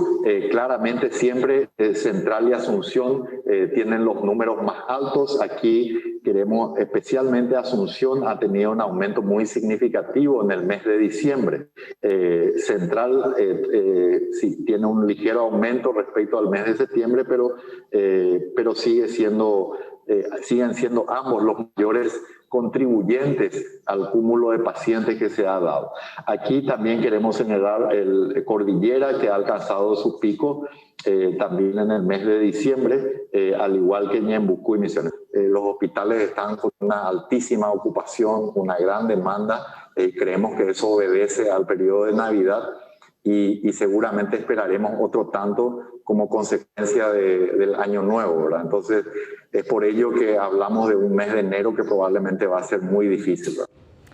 G: claramente siempre Central y Asunción tienen los números más altos. Aquí queremos, especialmente Asunción ha tenido un aumento muy significativo en el mes de diciembre. Central sí tiene un ligero aumento respecto al mes de septiembre, pero siguen siendo ambos los mayores contribuyentes al cúmulo de pacientes que se ha dado. Aquí también queremos señalar el Cordillera, que ha alcanzado su pico también en el mes de diciembre, al igual que Ñembucú y Misiones. Los hospitales están con una altísima ocupación, una gran demanda. Creemos que eso obedece al periodo de Navidad y seguramente esperaremos otro tanto como consecuencia del año nuevo, ¿verdad? Entonces, es por ello que hablamos de un mes de enero que probablemente va a ser muy difícil, ¿verdad?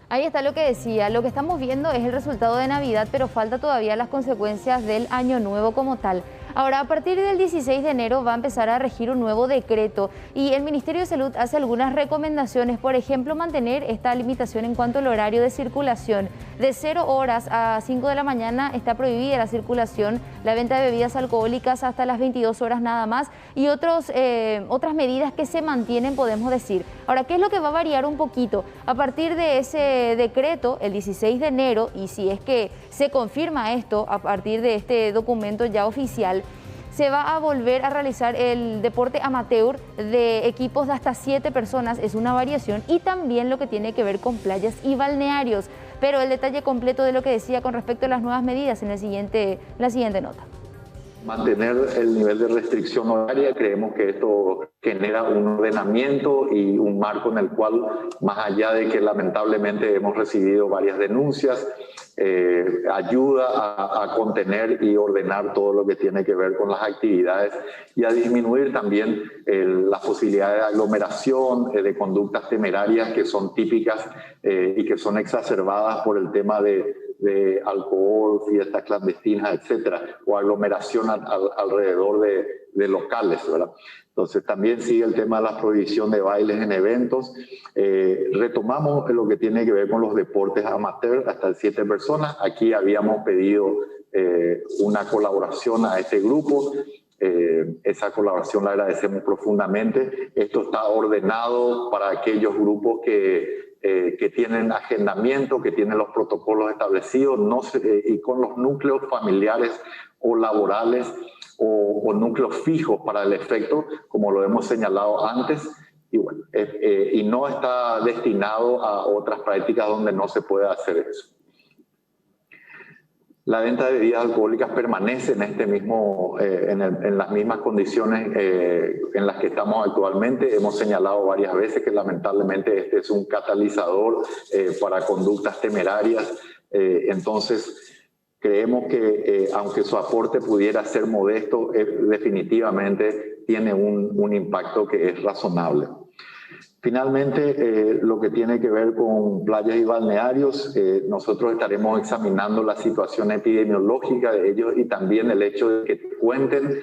T: Ahí está lo que decía, lo que estamos viendo es el resultado de Navidad, pero falta todavía las consecuencias del año nuevo como tal. Ahora, a partir del 16 de enero va a empezar a regir un nuevo decreto y el Ministerio de Salud hace algunas recomendaciones, por ejemplo, mantener esta limitación en cuanto al horario de circulación. De 0 horas a 5 de la mañana está prohibida la circulación, la venta de bebidas alcohólicas hasta las 22 horas nada más y otras medidas que se mantienen, podemos decir. Ahora, ¿qué es lo que va a variar un poquito? A partir de ese decreto, el 16 de enero, y si es que se confirma esto a partir de este documento ya oficial, se va a volver a realizar el deporte amateur de equipos de hasta 7 personas, es una variación, y también lo que tiene que ver con playas y balnearios. Pero el detalle completo de lo que decía con respecto a las nuevas medidas en la siguiente nota.
G: Mantener el nivel de restricción horaria, creemos que esto genera un ordenamiento y un marco en el cual, más allá de que lamentablemente hemos recibido varias denuncias, ayuda a contener y ordenar todo lo que tiene que ver con las actividades y a disminuir también las posibilidades de aglomeración, de conductas temerarias que son típicas y que son exacerbadas por el tema de alcohol, fiestas clandestinas, etcétera, o aglomeración alrededor de locales, ¿verdad? Entonces también sigue el tema de la prohibición de bailes en eventos. Retomamos lo que tiene que ver con los deportes amateur hasta 7 personas. Aquí habíamos pedido una colaboración a este grupo. Esa colaboración la agradecemos profundamente. Esto está ordenado para aquellos grupos que tienen agendamiento, que tienen los protocolos establecidos y con los núcleos familiares o laborales o núcleos fijos para el efecto, como lo hemos señalado antes, y, bueno, y no está destinado a otras prácticas donde no se puede hacer eso. La venta de bebidas alcohólicas permanece en en las mismas condiciones en las que estamos actualmente. Hemos señalado varias veces que lamentablemente este es un catalizador para conductas temerarias. Entonces, creemos que aunque su aporte pudiera ser modesto, definitivamente tiene un impacto que es razonable. Finalmente, lo que tiene que ver con playas y balnearios, nosotros estaremos examinando la situación epidemiológica de ellos y también el hecho de que cuenten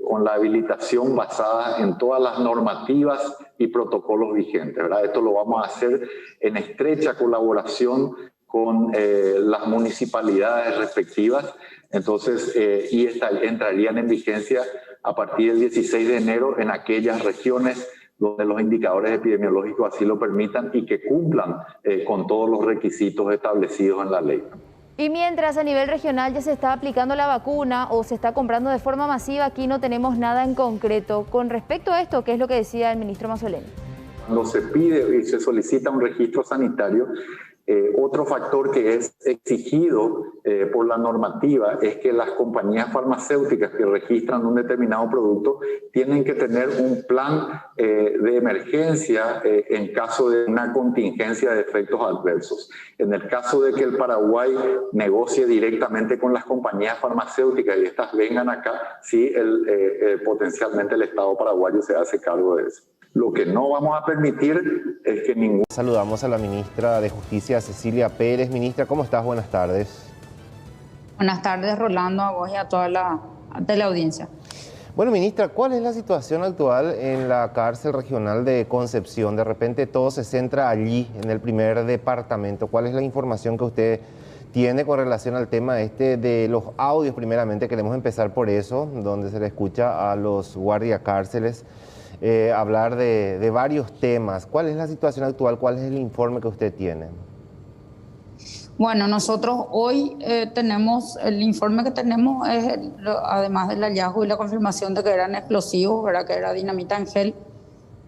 G: con la habilitación basada en todas las normativas y protocolos vigentes, ¿verdad? Esto lo vamos a hacer en estrecha colaboración con las municipalidades respectivas, entonces, y entrarían en vigencia a partir del 16 de enero en aquellas regiones donde los indicadores epidemiológicos así lo permitan y que cumplan con todos los requisitos establecidos en la ley.
T: Y mientras a nivel regional ya se está aplicando la vacuna o se está comprando de forma masiva, aquí no tenemos nada en concreto. Con respecto a esto, ¿qué es lo que decía el ministro Mazzoleni?
G: Cuando se pide y se solicita un registro sanitario, otro factor que es exigido por la normativa es que las compañías farmacéuticas que registran un determinado producto tienen que tener un plan de emergencia en caso de una contingencia de efectos adversos. En el caso de que el Paraguay negocie directamente con las compañías farmacéuticas y estas vengan acá, sí, potencialmente el Estado paraguayo se hace cargo de eso. Lo que no vamos a permitir es que ningún...
A: Saludamos a la ministra de Justicia, Cecilia Pérez. Ministra, ¿cómo estás? Buenas tardes.
U: Buenas tardes, Rolando, a vos y a toda la audiencia.
A: Bueno, ministra, ¿cuál es la situación actual en la cárcel regional de Concepción? De repente todo se centra allí, en el primer departamento. ¿Cuál es la información que usted tiene con relación al tema de los audios? Primeramente, queremos empezar por eso, donde se le escucha a los guardiacárceles hablar de varios temas. ¿Cuál es la situación actual? ¿Cuál es el informe que usted tiene?
U: Bueno, nosotros hoy tenemos, el informe que tenemos es, además del hallazgo y la confirmación de que eran explosivos, ¿verdad? Que era dinamita en gel,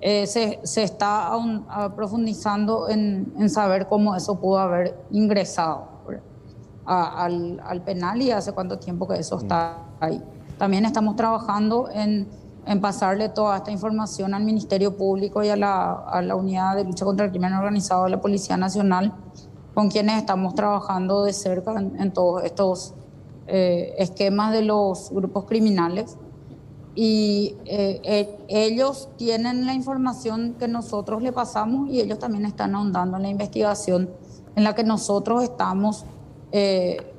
U: se está aún profundizando en saber cómo eso pudo haber ingresado al penal y hace cuánto tiempo que eso está ahí. También estamos trabajando en pasarle toda esta información al Ministerio Público y a la Unidad de Lucha contra el Crimen Organizado de la Policía Nacional, con quienes estamos trabajando de cerca en todos estos esquemas de los grupos criminales. Y ellos tienen la información que nosotros le pasamos y ellos también están ahondando en la investigación en la que nosotros estamos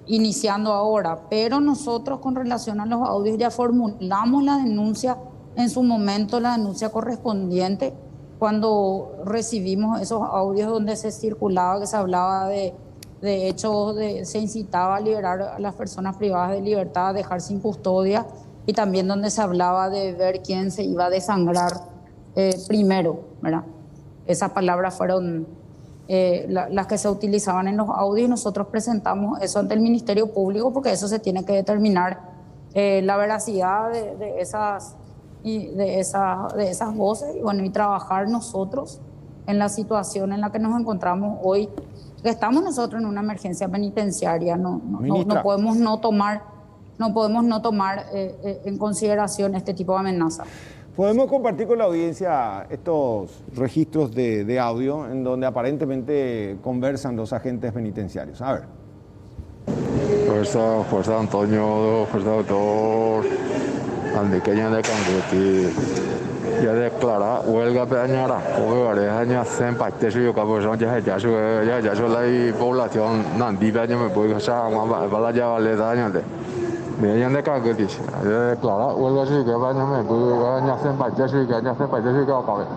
U: iniciando ahora. Pero nosotros, con relación a los audios, ya formulamos la denuncia en su momento, la denuncia correspondiente, cuando recibimos esos audios donde se circulaba, que se hablaba de hechos, se incitaba a liberar a las personas privadas de libertad, a dejar sin custodia, y también donde se hablaba de ver quién se iba a desangrar primero, ¿verdad? Esas palabras fueron las que se utilizaban en los audios y nosotros presentamos eso ante el Ministerio Público porque eso se tiene que determinar la veracidad de esas voces y bueno, y trabajar nosotros en la situación en la que nos encontramos hoy, que estamos nosotros en una emergencia penitenciaria. No podemos no tomar en consideración este tipo de amenaza.
C: Podemos compartir con la audiencia estos registros de audio en donde aparentemente conversan los agentes penitenciarios. A ver.
V: Fuerza Antonio, fuerza doctor, Andiqueña de Canguti, ya declara huelga peñara, porque vareja se impacte su capacidad ya su la población nandi peña me puede pasar para ya vale daño de me de Canguti, ya declara huelga su que peña me puede se impacte su que se impacte su cabeza.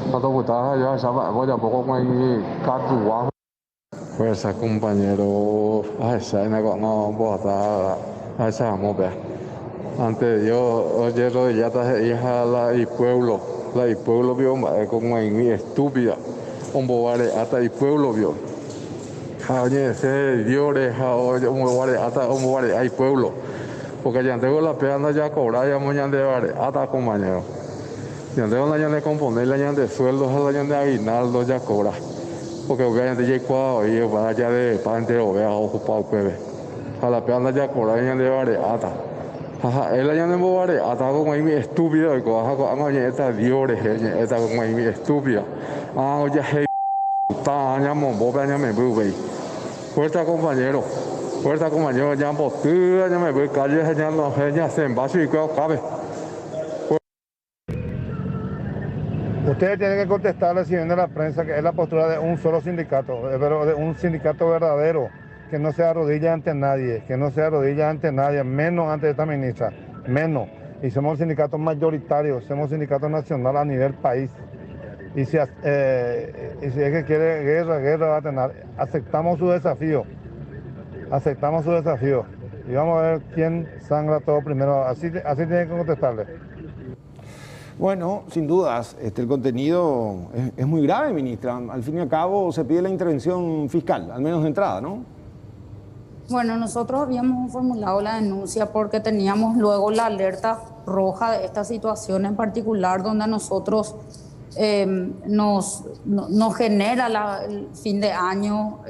V: Cuando puta ya sabe voy a poco muy catuwa. Fuerza compañero, no puedo estar a esa móvil. Antes yo, oye, ya está hija la pueblo vio como en estúpida, vale hasta el pueblo vio. Oye, se dio vale hasta vale hay pueblo, porque ya tengo la peana ya cobrar ya mañana de vale hasta compañero. Ya tengo la ya de componer la ya de sueldos la ya de aguinaldo ya cobra. Porque obviamente ya cuando y para allá de parte lo vea ocupado pues a la peana ya cobra ya de vale hasta él ya no me vale hasta como ahí estúpido y coja con oye esta diores esta como ahí estúpida oye hey ta ya mo ya me voy fuerza compañero ya postura ya me voy calle ya no ya se envase y cabe.
W: Ustedes tienen que contestarle si viene la prensa que es la postura de un solo sindicato, pero de un sindicato verdadero, que no se arrodilla ante nadie, menos ante esta ministra, menos. Y somos sindicatos mayoritarios, somos sindicatos nacional a nivel país. Y si es que quiere guerra va a tener. Aceptamos su desafío. y vamos a ver quién sangra todo primero. Así tienen que contestarle.
C: Bueno, sin dudas, el contenido es muy grave, ministra. Al fin y al cabo se pide la intervención fiscal, al menos de entrada, ¿no?
U: Bueno, nosotros habíamos formulado la denuncia porque teníamos luego la alerta roja de esta situación en particular, donde a nosotros nos genera el fin de año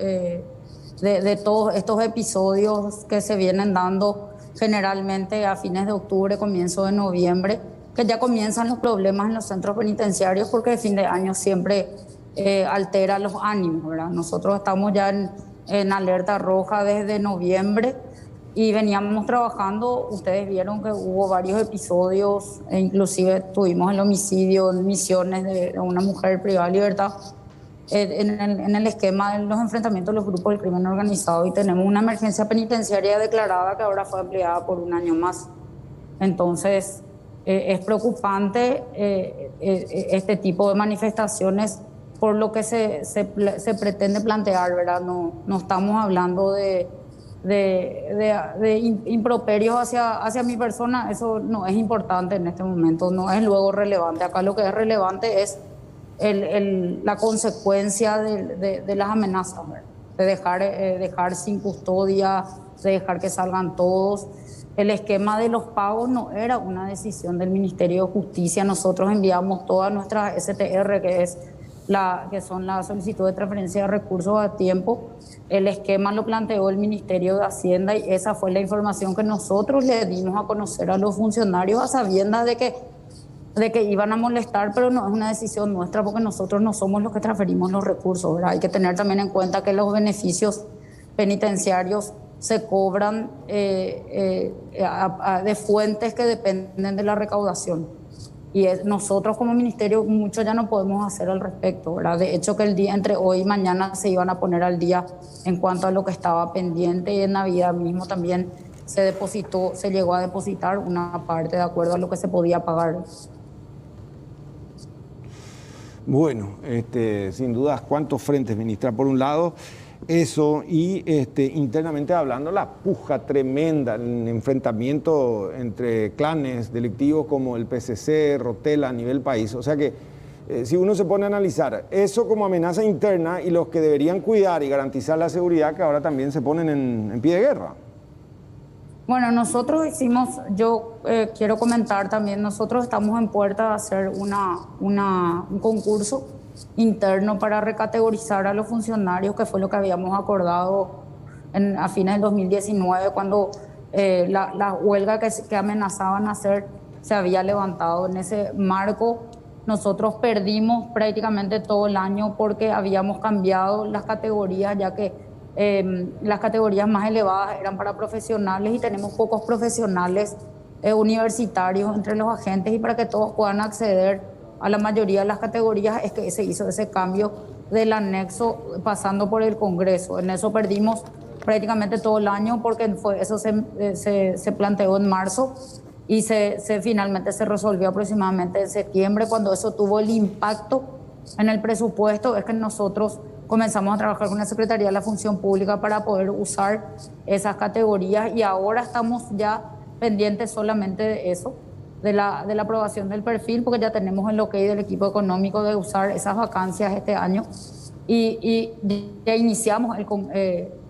U: de todos estos episodios que se vienen dando generalmente a fines de octubre, comienzo de noviembre, que ya comienzan los problemas en los centros penitenciarios porque el fin de año siempre altera los ánimos, ¿verdad? Nosotros estamos ya en alerta roja desde noviembre y veníamos trabajando. Ustedes vieron que hubo varios episodios, e inclusive tuvimos el homicidio en Misiones de una mujer privada de libertad en el esquema de los enfrentamientos de los grupos del crimen organizado, y tenemos una emergencia penitenciaria declarada que ahora fue ampliada por un año más. Entonces es preocupante este tipo de manifestaciones por lo que se pretende plantear, ¿verdad? No estamos hablando de improperios hacia mi persona. Eso no es importante en este momento, no es luego relevante. Acá lo que es relevante es la consecuencia de las amenazas, ¿verdad? De dejar sin custodia, de dejar que salgan todos. El esquema de los pagos no era una decisión del Ministerio de Justicia. Nosotros enviamos todas nuestras STR, que son la solicitud de transferencia de recursos a tiempo. El esquema lo planteó el Ministerio de Hacienda y esa fue la información que nosotros le dimos a conocer a los funcionarios a sabiendas de que iban a molestar, pero no es una decisión nuestra porque nosotros no somos los que transferimos los recursos, ¿verdad? Hay que tener también en cuenta que los beneficios penitenciarios se cobran de fuentes que dependen de la recaudación. Y nosotros como ministerio mucho ya no podemos hacer al respecto, ¿verdad? De hecho que el día entre hoy y mañana se iban a poner al día en cuanto a lo que estaba pendiente, y en Navidad mismo también se llegó a depositar una parte de acuerdo a lo que se podía pagar.
C: Bueno, sin dudas, ¿cuántos frentes, ministra? Por un lado, eso, y internamente hablando, la puja tremenda, el enfrentamiento entre clanes delictivos como el PCC, Rotela a nivel país. O sea que si uno se pone a analizar eso como amenaza interna, y los que deberían cuidar y garantizar la seguridad, que ahora también se ponen en pie de guerra.
U: Bueno, nosotros quiero comentar también, nosotros estamos en puerta de hacer un concurso interno para recategorizar a los funcionarios, que fue lo que habíamos acordado a fines del 2019, cuando la huelga que amenazaban hacer se había levantado. En ese marco nosotros perdimos prácticamente todo el año porque habíamos cambiado las categorías, ya que las categorías más elevadas eran para profesionales y tenemos pocos profesionales universitarios entre los agentes, y para que todos puedan acceder a la mayoría de las categorías es que se hizo ese cambio del anexo pasando por el Congreso. En eso perdimos prácticamente todo el año porque eso se planteó en marzo y finalmente se resolvió aproximadamente en septiembre. Cuando eso tuvo el impacto en el presupuesto es que nosotros comenzamos a trabajar con la Secretaría de la Función Pública para poder usar esas categorías, y ahora estamos ya pendientes solamente de eso, de la aprobación del perfil, porque ya tenemos el ok del equipo económico de usar esas vacancias este año, y ya iniciamos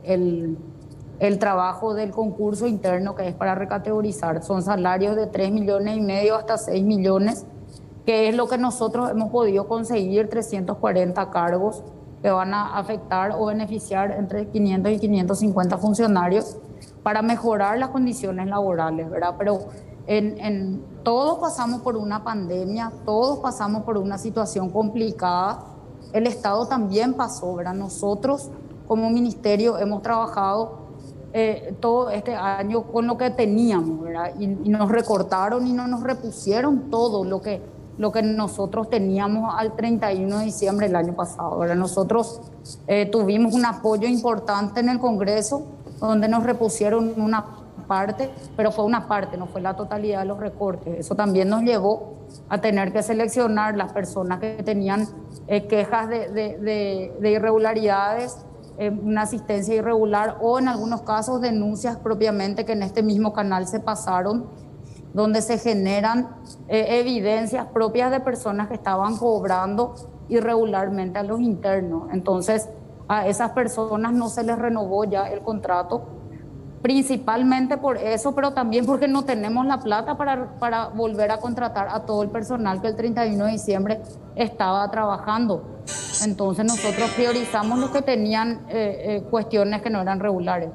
U: el trabajo del concurso interno, que es para recategorizar. Son salarios de 3,5 millones hasta 6 millones, que es lo que nosotros hemos podido conseguir, 340 cargos que van a afectar o beneficiar entre 500 y 550 funcionarios para mejorar las condiciones laborales, ¿verdad? Pero todos pasamos por una pandemia, todos pasamos por una situación complicada. El Estado también pasó, ¿verdad? Nosotros como ministerio hemos trabajado todo este año con lo que teníamos, ¿verdad? Y nos recortaron y no nos repusieron todo lo que nosotros teníamos al 31 de diciembre del año pasado, ¿verdad? Nosotros tuvimos un apoyo importante en el Congreso, donde nos repusieron una parte, pero fue una parte, no fue la totalidad de los recortes. Eso también nos llevó a tener que seleccionar las personas que tenían quejas de irregularidades una asistencia irregular o en algunos casos denuncias propiamente que en este mismo canal se pasaron, donde se generan evidencias propias de personas que estaban cobrando irregularmente a los internos. Entonces, a esas personas no se les renovó ya el contrato, principalmente por eso, pero también porque no tenemos la plata para volver a contratar a todo el personal que el 31 de diciembre estaba trabajando. Entonces nosotros priorizamos los que tenían cuestiones que no eran regulares.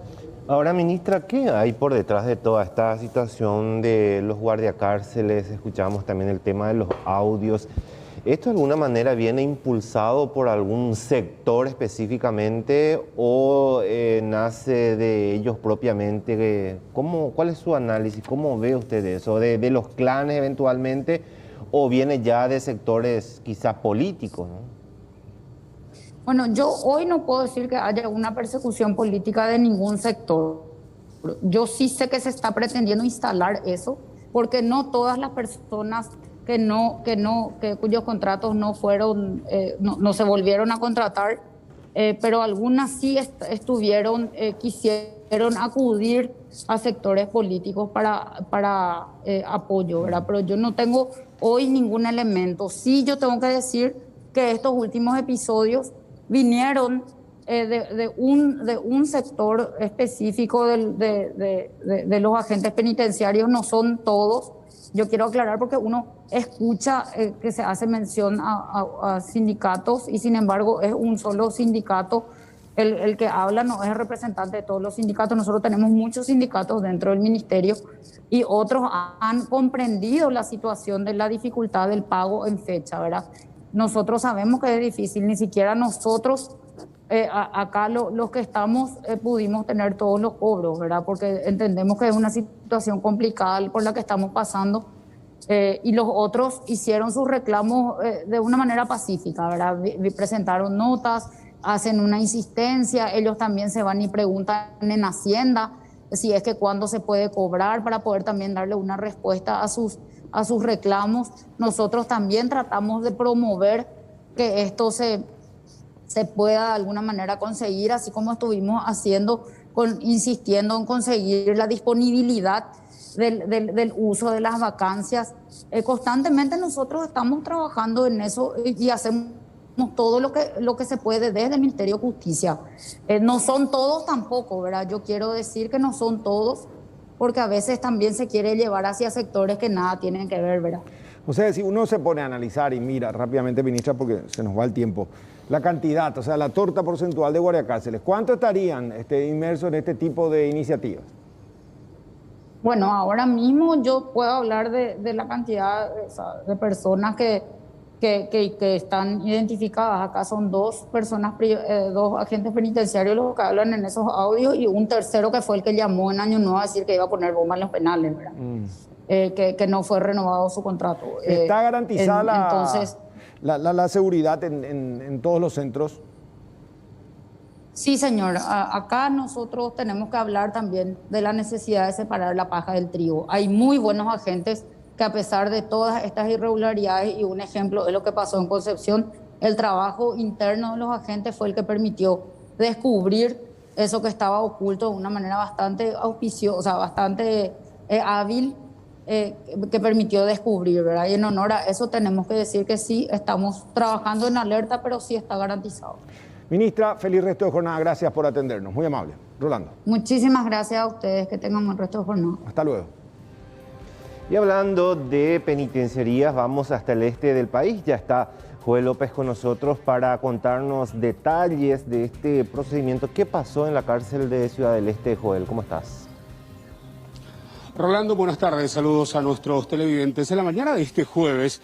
A: Ahora, ministra, ¿qué hay por detrás de toda esta situación de los guardiacárceles? Escuchamos también el tema de los audios. ¿Esto de alguna manera viene impulsado por algún sector específicamente o nace de ellos propiamente? ¿Cuál es su análisis? ¿Cómo ve usted eso? ¿De los clanes eventualmente o viene ya de sectores quizá políticos, ¿no?
U: Bueno, yo hoy no puedo decir que haya una persecución política de ningún sector. Yo sí sé que se está pretendiendo instalar eso, porque no todas las personas cuyos contratos no fueron, no se volvieron a contratar, pero algunas sí quisieron acudir a sectores políticos para apoyo, ¿verdad? Pero yo no tengo hoy ningún elemento. Sí, yo tengo que decir que estos últimos episodios vinieron de un sector específico de los agentes penitenciarios, no son todos. Yo quiero aclarar porque uno escucha que se hace mención a sindicatos y sin embargo es un solo sindicato el que habla, no es el representante de todos los sindicatos. Nosotros tenemos muchos sindicatos dentro del ministerio y otros han comprendido la situación de la dificultad del pago en fecha, ¿verdad? Nosotros sabemos que es difícil, ni siquiera nosotros acá los que estamos pudimos tener todos los cobros, ¿verdad? Porque entendemos que es una situación complicada por la que estamos pasando y los otros hicieron sus reclamos de una manera pacífica, ¿verdad? Presentaron notas, hacen una insistencia, ellos también se van y preguntan en Hacienda si es que cuándo se puede cobrar para poder también darle una respuesta a sus reclamos. Nosotros también tratamos de promover que esto se pueda de alguna manera conseguir, así como estuvimos haciendo, insistiendo en conseguir la disponibilidad del uso de las vacancias. Constantemente nosotros estamos trabajando en eso y hacemos todo lo que se puede desde el Ministerio de Justicia. No son todos tampoco, ¿verdad? Yo quiero decir que no son todos, porque a veces también se quiere llevar hacia sectores que nada tienen que ver, ¿verdad?
C: O sea, si uno se pone a analizar y mira rápidamente, ministra, porque se nos va el tiempo, la cantidad, o sea, la torta porcentual de guardiacárceles, ¿cuánto estarían inmersos en este tipo de iniciativas?
U: Bueno, ahora mismo yo puedo hablar de la cantidad de personas que están identificadas. Acá son dos agentes penitenciarios los que hablan en esos audios y un tercero que fue el que llamó en Año Nuevo a decir que iba a poner bombas en los penales, ¿verdad? Que no fue renovado su contrato.
C: ¿Está garantizada la seguridad en todos los centros?
U: Sí, señor. Acá nosotros tenemos que hablar también de la necesidad de separar la paja del trigo. Hay muy buenos agentes que a pesar de todas estas irregularidades, y un ejemplo es lo que pasó en Concepción, el trabajo interno de los agentes fue el que permitió descubrir eso que estaba oculto de una manera bastante auspiciosa, bastante hábil, que permitió descubrir, ¿verdad? Y en honor a eso tenemos que decir que sí, estamos trabajando en alerta, pero sí está garantizado.
C: Ministra, feliz resto de jornada. Gracias por atendernos. Muy amable. Rolando.
U: Muchísimas gracias a ustedes. Que tengan buen resto de jornada.
C: Hasta luego.
A: Y hablando de penitenciarías, vamos hasta el este del país. Ya está Joel López con nosotros para contarnos detalles de este procedimiento. ¿Qué pasó en la cárcel de Ciudad del Este, Joel? ¿Cómo estás?
E: Rolando, buenas tardes. Saludos a nuestros televidentes. En la mañana de este jueves,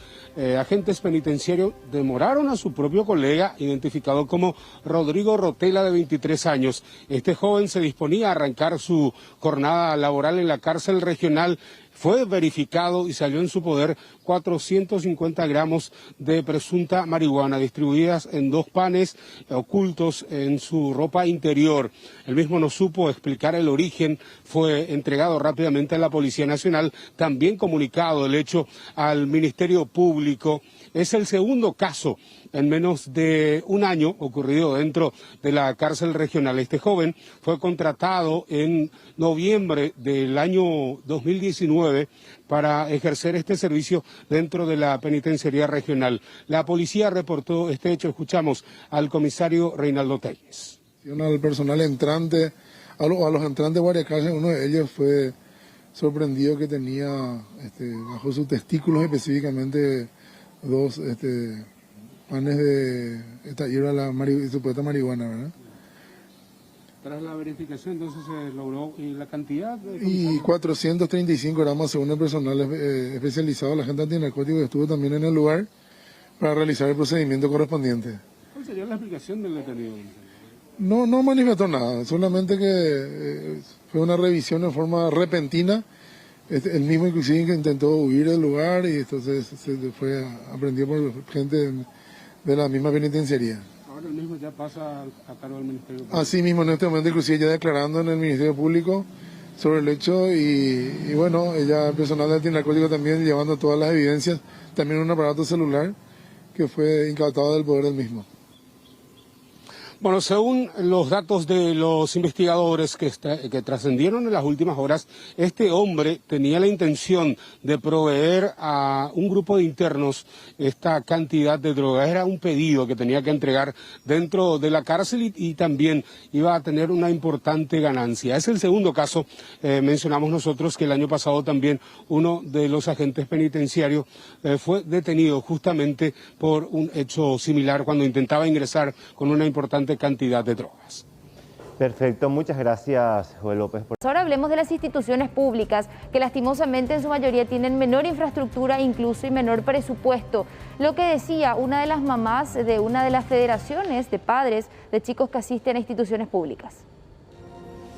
E: agentes penitenciarios demoraron a su propio colega, identificado como Rodrigo Rotela, de 23 años. Este joven se disponía a arrancar su jornada laboral en la cárcel regional fue verificado y salió en su poder 450 gramos de presunta marihuana distribuidas en 2 panes ocultos en su ropa interior. El mismo no supo explicar el origen, fue entregado rápidamente a la Policía Nacional, también comunicado el hecho al Ministerio Público. Es el segundo caso en menos de un año ocurrido dentro de la cárcel regional. Este joven fue contratado en noviembre del año 2019 para ejercer este servicio dentro de la penitenciaría regional. La policía reportó este hecho. Escuchamos al comisario Reinaldo Telles.
H: Al personal entrante, a los entrantes de varias cárceles, uno de ellos fue sorprendido que tenía bajo sus testículos específicamente 2 panes de esta hierba, la supuesta marihuana, ¿verdad?
E: Tras la verificación, entonces se logró la cantidad
H: y 435 gramos según el personal especializado, la gente antinarcótico que estuvo también en el lugar para realizar el procedimiento correspondiente.
E: ¿Cuál sería la explicación del detenido?
H: No manifestó nada, solamente que fue una revisión en forma repentina. El mismo inclusive que intentó huir del lugar y entonces se fue aprendido por gente de la misma penitenciaría.
E: Ahora el mismo ya pasa a cargo del Ministerio Público.
H: Así mismo, en este momento inclusive ya declarando en el Ministerio Público sobre el hecho y bueno, ella, el personal de antinarcótico también llevando todas las evidencias, también un aparato celular que fue incautado del poder del mismo.
E: Bueno, según los datos de los investigadores que trascendieron en las últimas horas, este hombre tenía la intención de proveer a un grupo de internos esta cantidad de droga. Era un pedido que tenía que entregar dentro de la cárcel y también iba a tener una importante ganancia. Es el segundo caso, mencionamos nosotros que el año pasado también uno de los agentes penitenciarios fue detenido justamente por un hecho similar cuando intentaba ingresar con una importante cantidad de drogas.
A: Perfecto, muchas gracias, Joel López.
T: Ahora hablemos de las instituciones públicas, que lastimosamente en su mayoría tienen menor infraestructura incluso y menor presupuesto. Lo que decía una de las mamás de una de las federaciones de padres de chicos que asisten a instituciones públicas.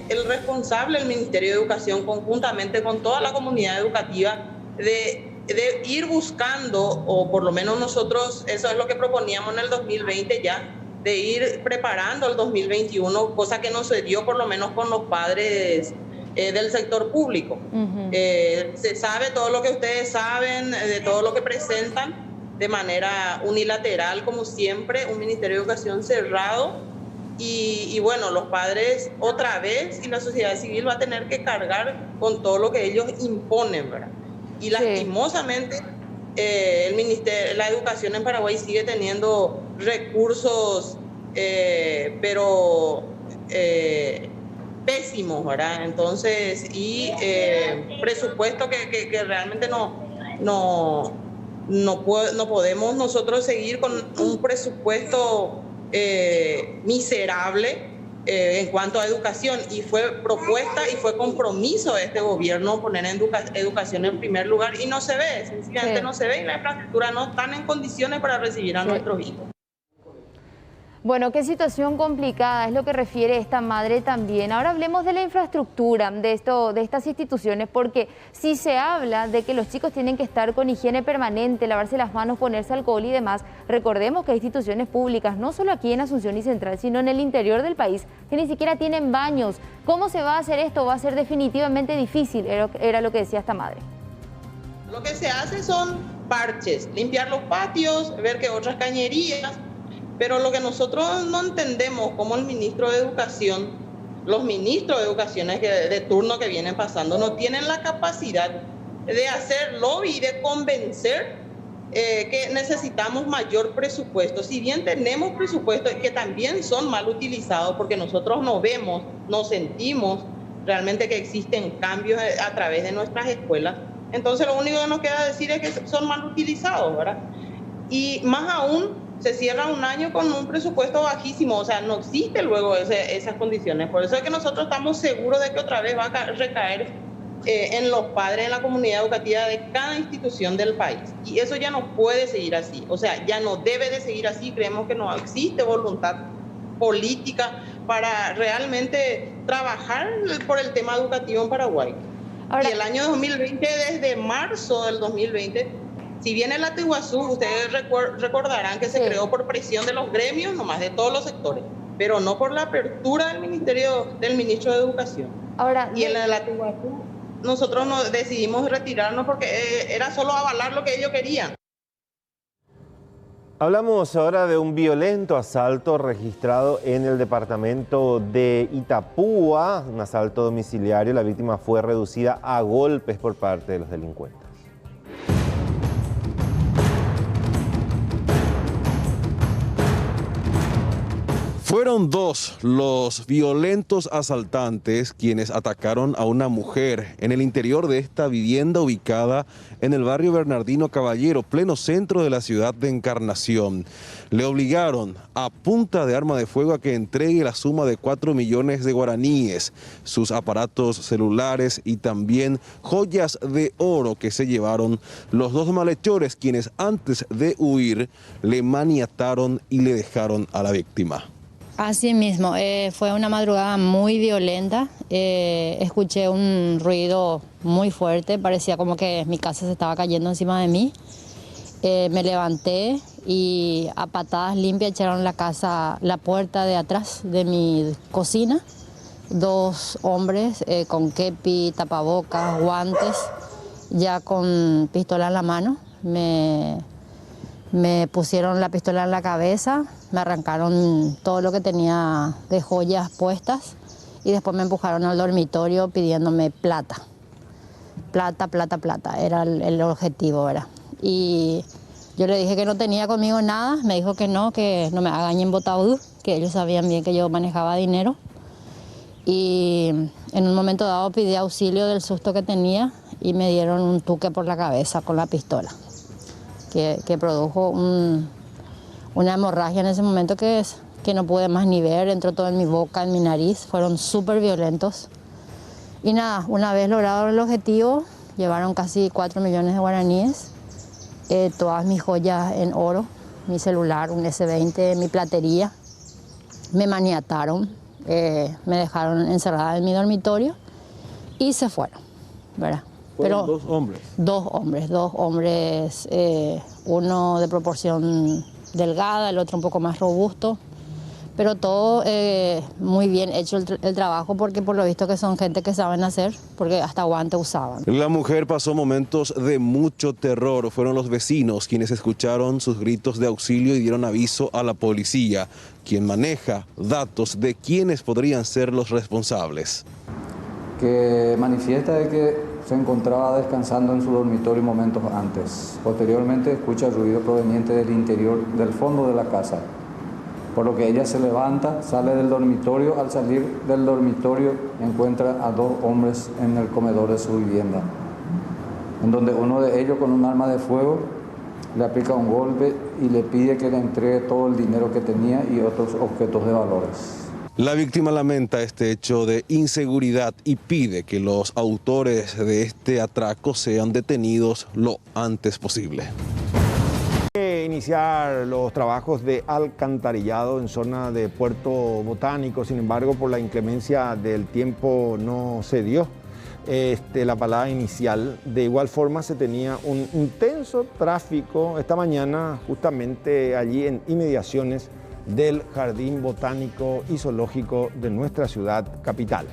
J: El responsable del Ministerio de Educación, conjuntamente con toda la comunidad educativa, de ir buscando, o por lo menos nosotros, eso es lo que proponíamos en el 2020 ya, de ir preparando el 2021, cosa que no se dio por lo menos con los padres del sector público. Se sabe todo lo que ustedes saben, de todo lo que presentan, de manera unilateral, como siempre, un Ministerio de Educación cerrado, y bueno, los padres otra vez y la sociedad civil va a tener que cargar con todo lo que ellos imponen, ¿verdad? Y lastimosamente el Ministerio, la educación en Paraguay sigue teniendo recursos, pero pésimos, ¿verdad? Entonces, y presupuesto que realmente no podemos nosotros seguir con un presupuesto miserable en cuanto a educación, y fue propuesta y fue compromiso de este gobierno poner educación en primer lugar, y no se ve, sencillamente no se ve, y la infraestructura no están en condiciones para recibir a nuestros hijos.
T: Bueno, qué situación complicada es lo que refiere esta madre también. Ahora hablemos de la infraestructura de estas instituciones, porque si se habla de que los chicos tienen que estar con higiene permanente, lavarse las manos, ponerse alcohol y demás, recordemos que hay instituciones públicas, no solo aquí en Asunción y Central, sino en el interior del país, que ni siquiera tienen baños. ¿Cómo se va a hacer esto? Va a ser definitivamente difícil, era lo que decía esta madre.
J: Lo que se hace son parches, limpiar los patios, ver que otras cañerías. Pero lo que nosotros no entendemos, como el ministro de Educación, los ministros de Educación de turno que vienen pasando, no tienen la capacidad de hacer lobby y de convencer que necesitamos mayor presupuesto. Si bien tenemos presupuestos que también son mal utilizados, porque nosotros no vemos, no sentimos realmente que existen cambios a través de nuestras escuelas, entonces lo único que nos queda decir es que son mal utilizados, ¿verdad? Y más aún, se cierra un año con un presupuesto bajísimo, o sea, no existe luego esas condiciones. Por eso es que nosotros estamos seguros de que otra vez va a recaer en los padres, en la comunidad educativa de cada institución del país. Y eso ya no puede seguir así, o sea, ya no debe de seguir así. Creemos que no existe voluntad política para realmente trabajar por el tema educativo en Paraguay. Y el año 2020, desde marzo del 2020, si bien el Iguazú, ustedes recordarán que se creó por presión de los gremios, nomás de todos los sectores, pero no por la apertura del ministro de Educación. Y en el Iguazú nosotros decidimos retirarnos porque era solo avalar lo que ellos querían.
A: Hablamos ahora de un violento asalto registrado en el departamento de Itapúa, un asalto domiciliario. La víctima fue reducida a golpes por parte de los delincuentes.
B: Fueron dos los violentos asaltantes quienes atacaron a una mujer en el interior de esta vivienda ubicada en el barrio Bernardino Caballero, pleno centro de la ciudad de Encarnación. Le obligaron a punta de arma de fuego a que entregue la suma de 4 millones de guaraníes, sus aparatos celulares y también joyas de oro que se llevaron los dos malhechores, quienes antes de huir le maniataron y le dejaron a la víctima.
K: Así mismo, fue una madrugada muy violenta, escuché un ruido muy fuerte, parecía como que mi casa se estaba cayendo encima de mí. Me levanté y a patadas limpias echaron la puerta de atrás de mi cocina. Dos hombres con kepi, tapabocas, guantes, ya con pistola en la mano, me pusieron la pistola en la cabeza, me arrancaron todo lo que tenía de joyas puestas y después me empujaron al dormitorio pidiéndome plata. Plata, plata, plata, era el objetivo, ¿verdad? Y yo le dije que no tenía conmigo nada, me dijo que no me hagan en Botaudú, que ellos sabían bien que yo manejaba dinero. Y en un momento dado pedí auxilio del susto que tenía y me dieron un tuque por la cabeza con la pistola. Que produjo una hemorragia en ese momento que no pude más ni ver, entró todo en mi boca, en mi nariz, fueron súper violentos. Y nada, una vez logrado el objetivo, llevaron casi 4 millones de guaraníes, todas mis joyas en oro, mi celular, un S20, mi platería, me maniataron, me dejaron encerrada en mi dormitorio y se fueron, ¿verdad?
B: Pero dos hombres.
K: Dos hombres, uno de proporción delgada, el otro un poco más robusto, pero todo muy bien hecho el trabajo porque por lo visto que son gente que saben hacer, porque hasta guante usaban.
B: La mujer pasó momentos de mucho terror, fueron los vecinos quienes escucharon sus gritos de auxilio y dieron aviso a la policía, quien maneja datos de quiénes podrían ser los responsables.
L: Que manifiesta de que se encontraba descansando en su dormitorio momentos antes. Posteriormente escucha ruido proveniente del interior, del fondo de la casa, por lo que ella se levanta, sale del dormitorio. Al salir del dormitorio encuentra a dos hombres en el comedor de su vivienda, en donde uno de ellos con un arma de fuego le aplica un golpe y le pide que le entregue todo el dinero que tenía y otros objetos de valores.
B: La víctima lamenta este hecho de inseguridad y pide que los autores de este atraco sean detenidos lo antes posible.
C: Iniciar los trabajos de alcantarillado en zona de Puerto Botánico, sin embargo por la inclemencia del tiempo no se dio la parada inicial. De igual forma se tenía un intenso tráfico esta mañana justamente allí en inmediaciones del Jardín Botánico y Zoológico de nuestra ciudad capital.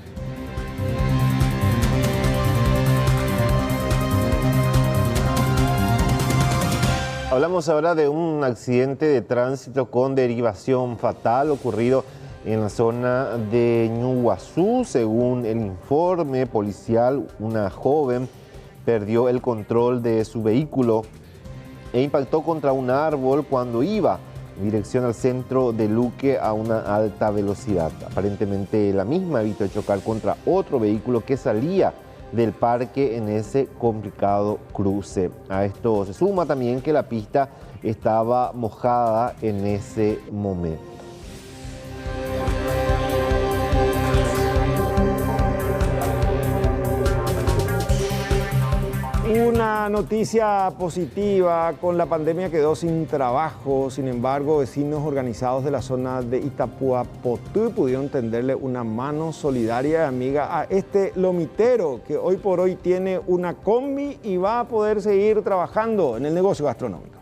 A: Hablamos ahora de un accidente de tránsito con derivación fatal ocurrido en la zona de Ñuguazú. Según el informe policial, una joven perdió el control de su vehículo e impactó contra un árbol cuando iba en dirección al centro de Luque a una alta velocidad. Aparentemente la misma evitó chocar contra otro vehículo que salía del parque en ese complicado cruce. A esto se suma también que la pista estaba mojada en ese momento.
C: Una una noticia positiva, con la pandemia quedó sin trabajo, sin embargo vecinos organizados de la zona de Itapuapotú pudieron tenderle una mano solidaria y amiga a este lomitero que hoy por hoy tiene una combi y va a poder seguir trabajando en el negocio gastronómico.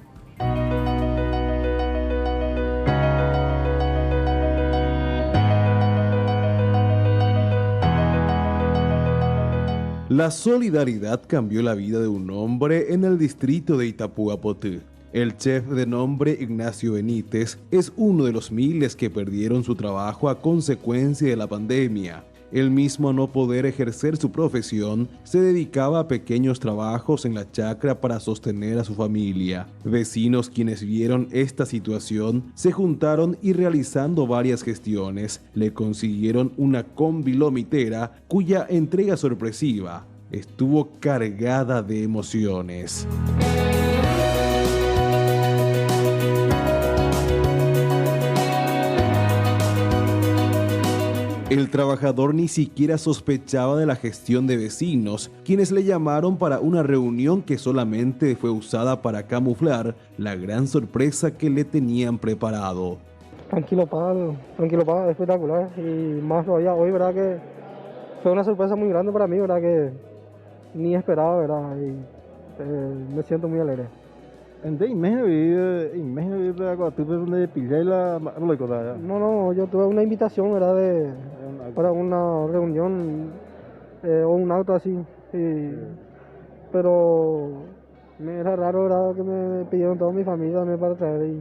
B: La solidaridad cambió la vida de un hombre en el distrito de Itapuapotú. El chef de nombre Ignacio Benítez es uno de los miles que perdieron su trabajo a consecuencia de la pandemia. Él mismo, a no poder ejercer su profesión, se dedicaba a pequeños trabajos en la chacra para sostener a su familia. Vecinos quienes vieron esta situación se juntaron y, realizando varias gestiones, le consiguieron una combi lomitera cuya entrega sorpresiva estuvo cargada de emociones. El trabajador ni siquiera sospechaba de la gestión de vecinos, quienes le llamaron para una reunión que solamente fue usada para camuflar la gran sorpresa que le tenían preparado.
I: Tranquilo, espectacular. Y más todavía hoy, ¿verdad? Que fue una sorpresa muy grande para mí, ¿verdad? Que ni esperaba, ¿verdad? Y me siento muy alegre. No, yo tuve una invitación, ¿verdad? Para una reunión o un acto así. Pero me era raro, ¿verdad? Que me pidieron toda mi familia también para traer.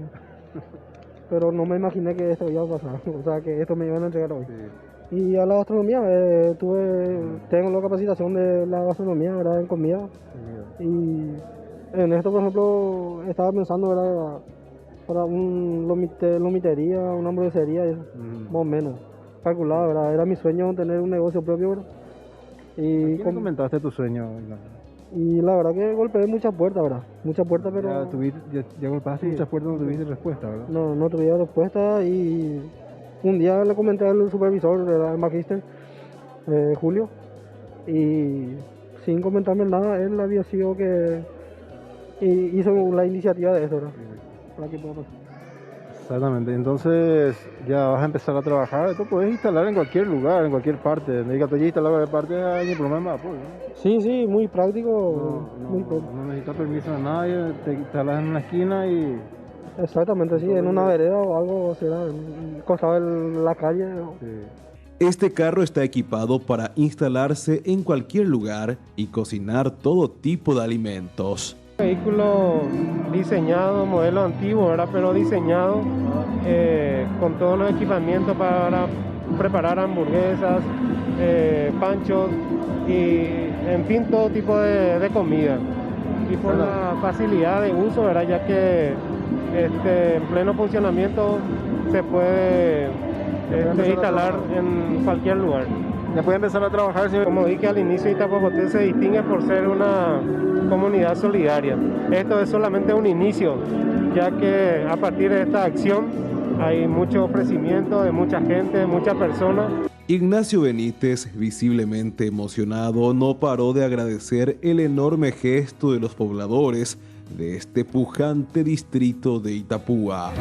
I: Pero no me imaginé que esto iba a pasar, o sea, que esto me iban a entregar hoy. Sí. Y a la gastronomía, tengo la capacitación de la gastronomía, ¿verdad? En comida. Sí. Y en esto, por ejemplo, estaba pensando, ¿verdad? Para un lomitería, una hamburguesería, más o menos, calculado, ¿verdad? Era mi sueño tener un negocio propio, ¿verdad?
M: Y ¿a quién comentaste tu sueño?
I: Y la verdad que golpeé muchas puertas, ¿verdad? Muchas puertas, pero...
M: Ya golpeaste muchas puertas, no tuviste respuesta, ¿verdad?
I: No tuve respuesta, y un día le comenté al supervisor, el magíster, Julio, y sin comentarme nada, él había sido que hizo la iniciativa de eso, ¿verdad? Para que pueda pasar.
M: Exactamente, entonces ya vas a empezar a trabajar. Esto puedes instalar en cualquier lugar, en cualquier parte. Necesitas instalar en cualquier parte, hay ningún problema. Pues, ¿no?
I: Sí, muy práctico.
M: No necesitas permiso de nadie, te instalas en una esquina y...
I: Exactamente, sí, en una vereda o algo, será, costado de la calle. Sí.
B: Este carro está equipado para instalarse en cualquier lugar y cocinar todo tipo de alimentos.
O: Vehículo diseñado, modelo antiguo, ¿verdad? Pero diseñado con todos los equipamientos para preparar hamburguesas, panchos y, en fin, todo tipo de comida. Y por la facilidad de uso, ¿verdad? Ya que en pleno funcionamiento se puede instalar en cualquier lugar.
M: Ya puede empezar a trabajar.
O: Como dije al inicio, Itapuapotú se distingue por ser una comunidad solidaria. Esto es solamente un inicio, ya que a partir de esta acción hay mucho ofrecimiento de mucha gente, de muchas personas.
B: Ignacio Benítez, visiblemente emocionado, no paró de agradecer el enorme gesto de los pobladores de este pujante distrito de Itapúa.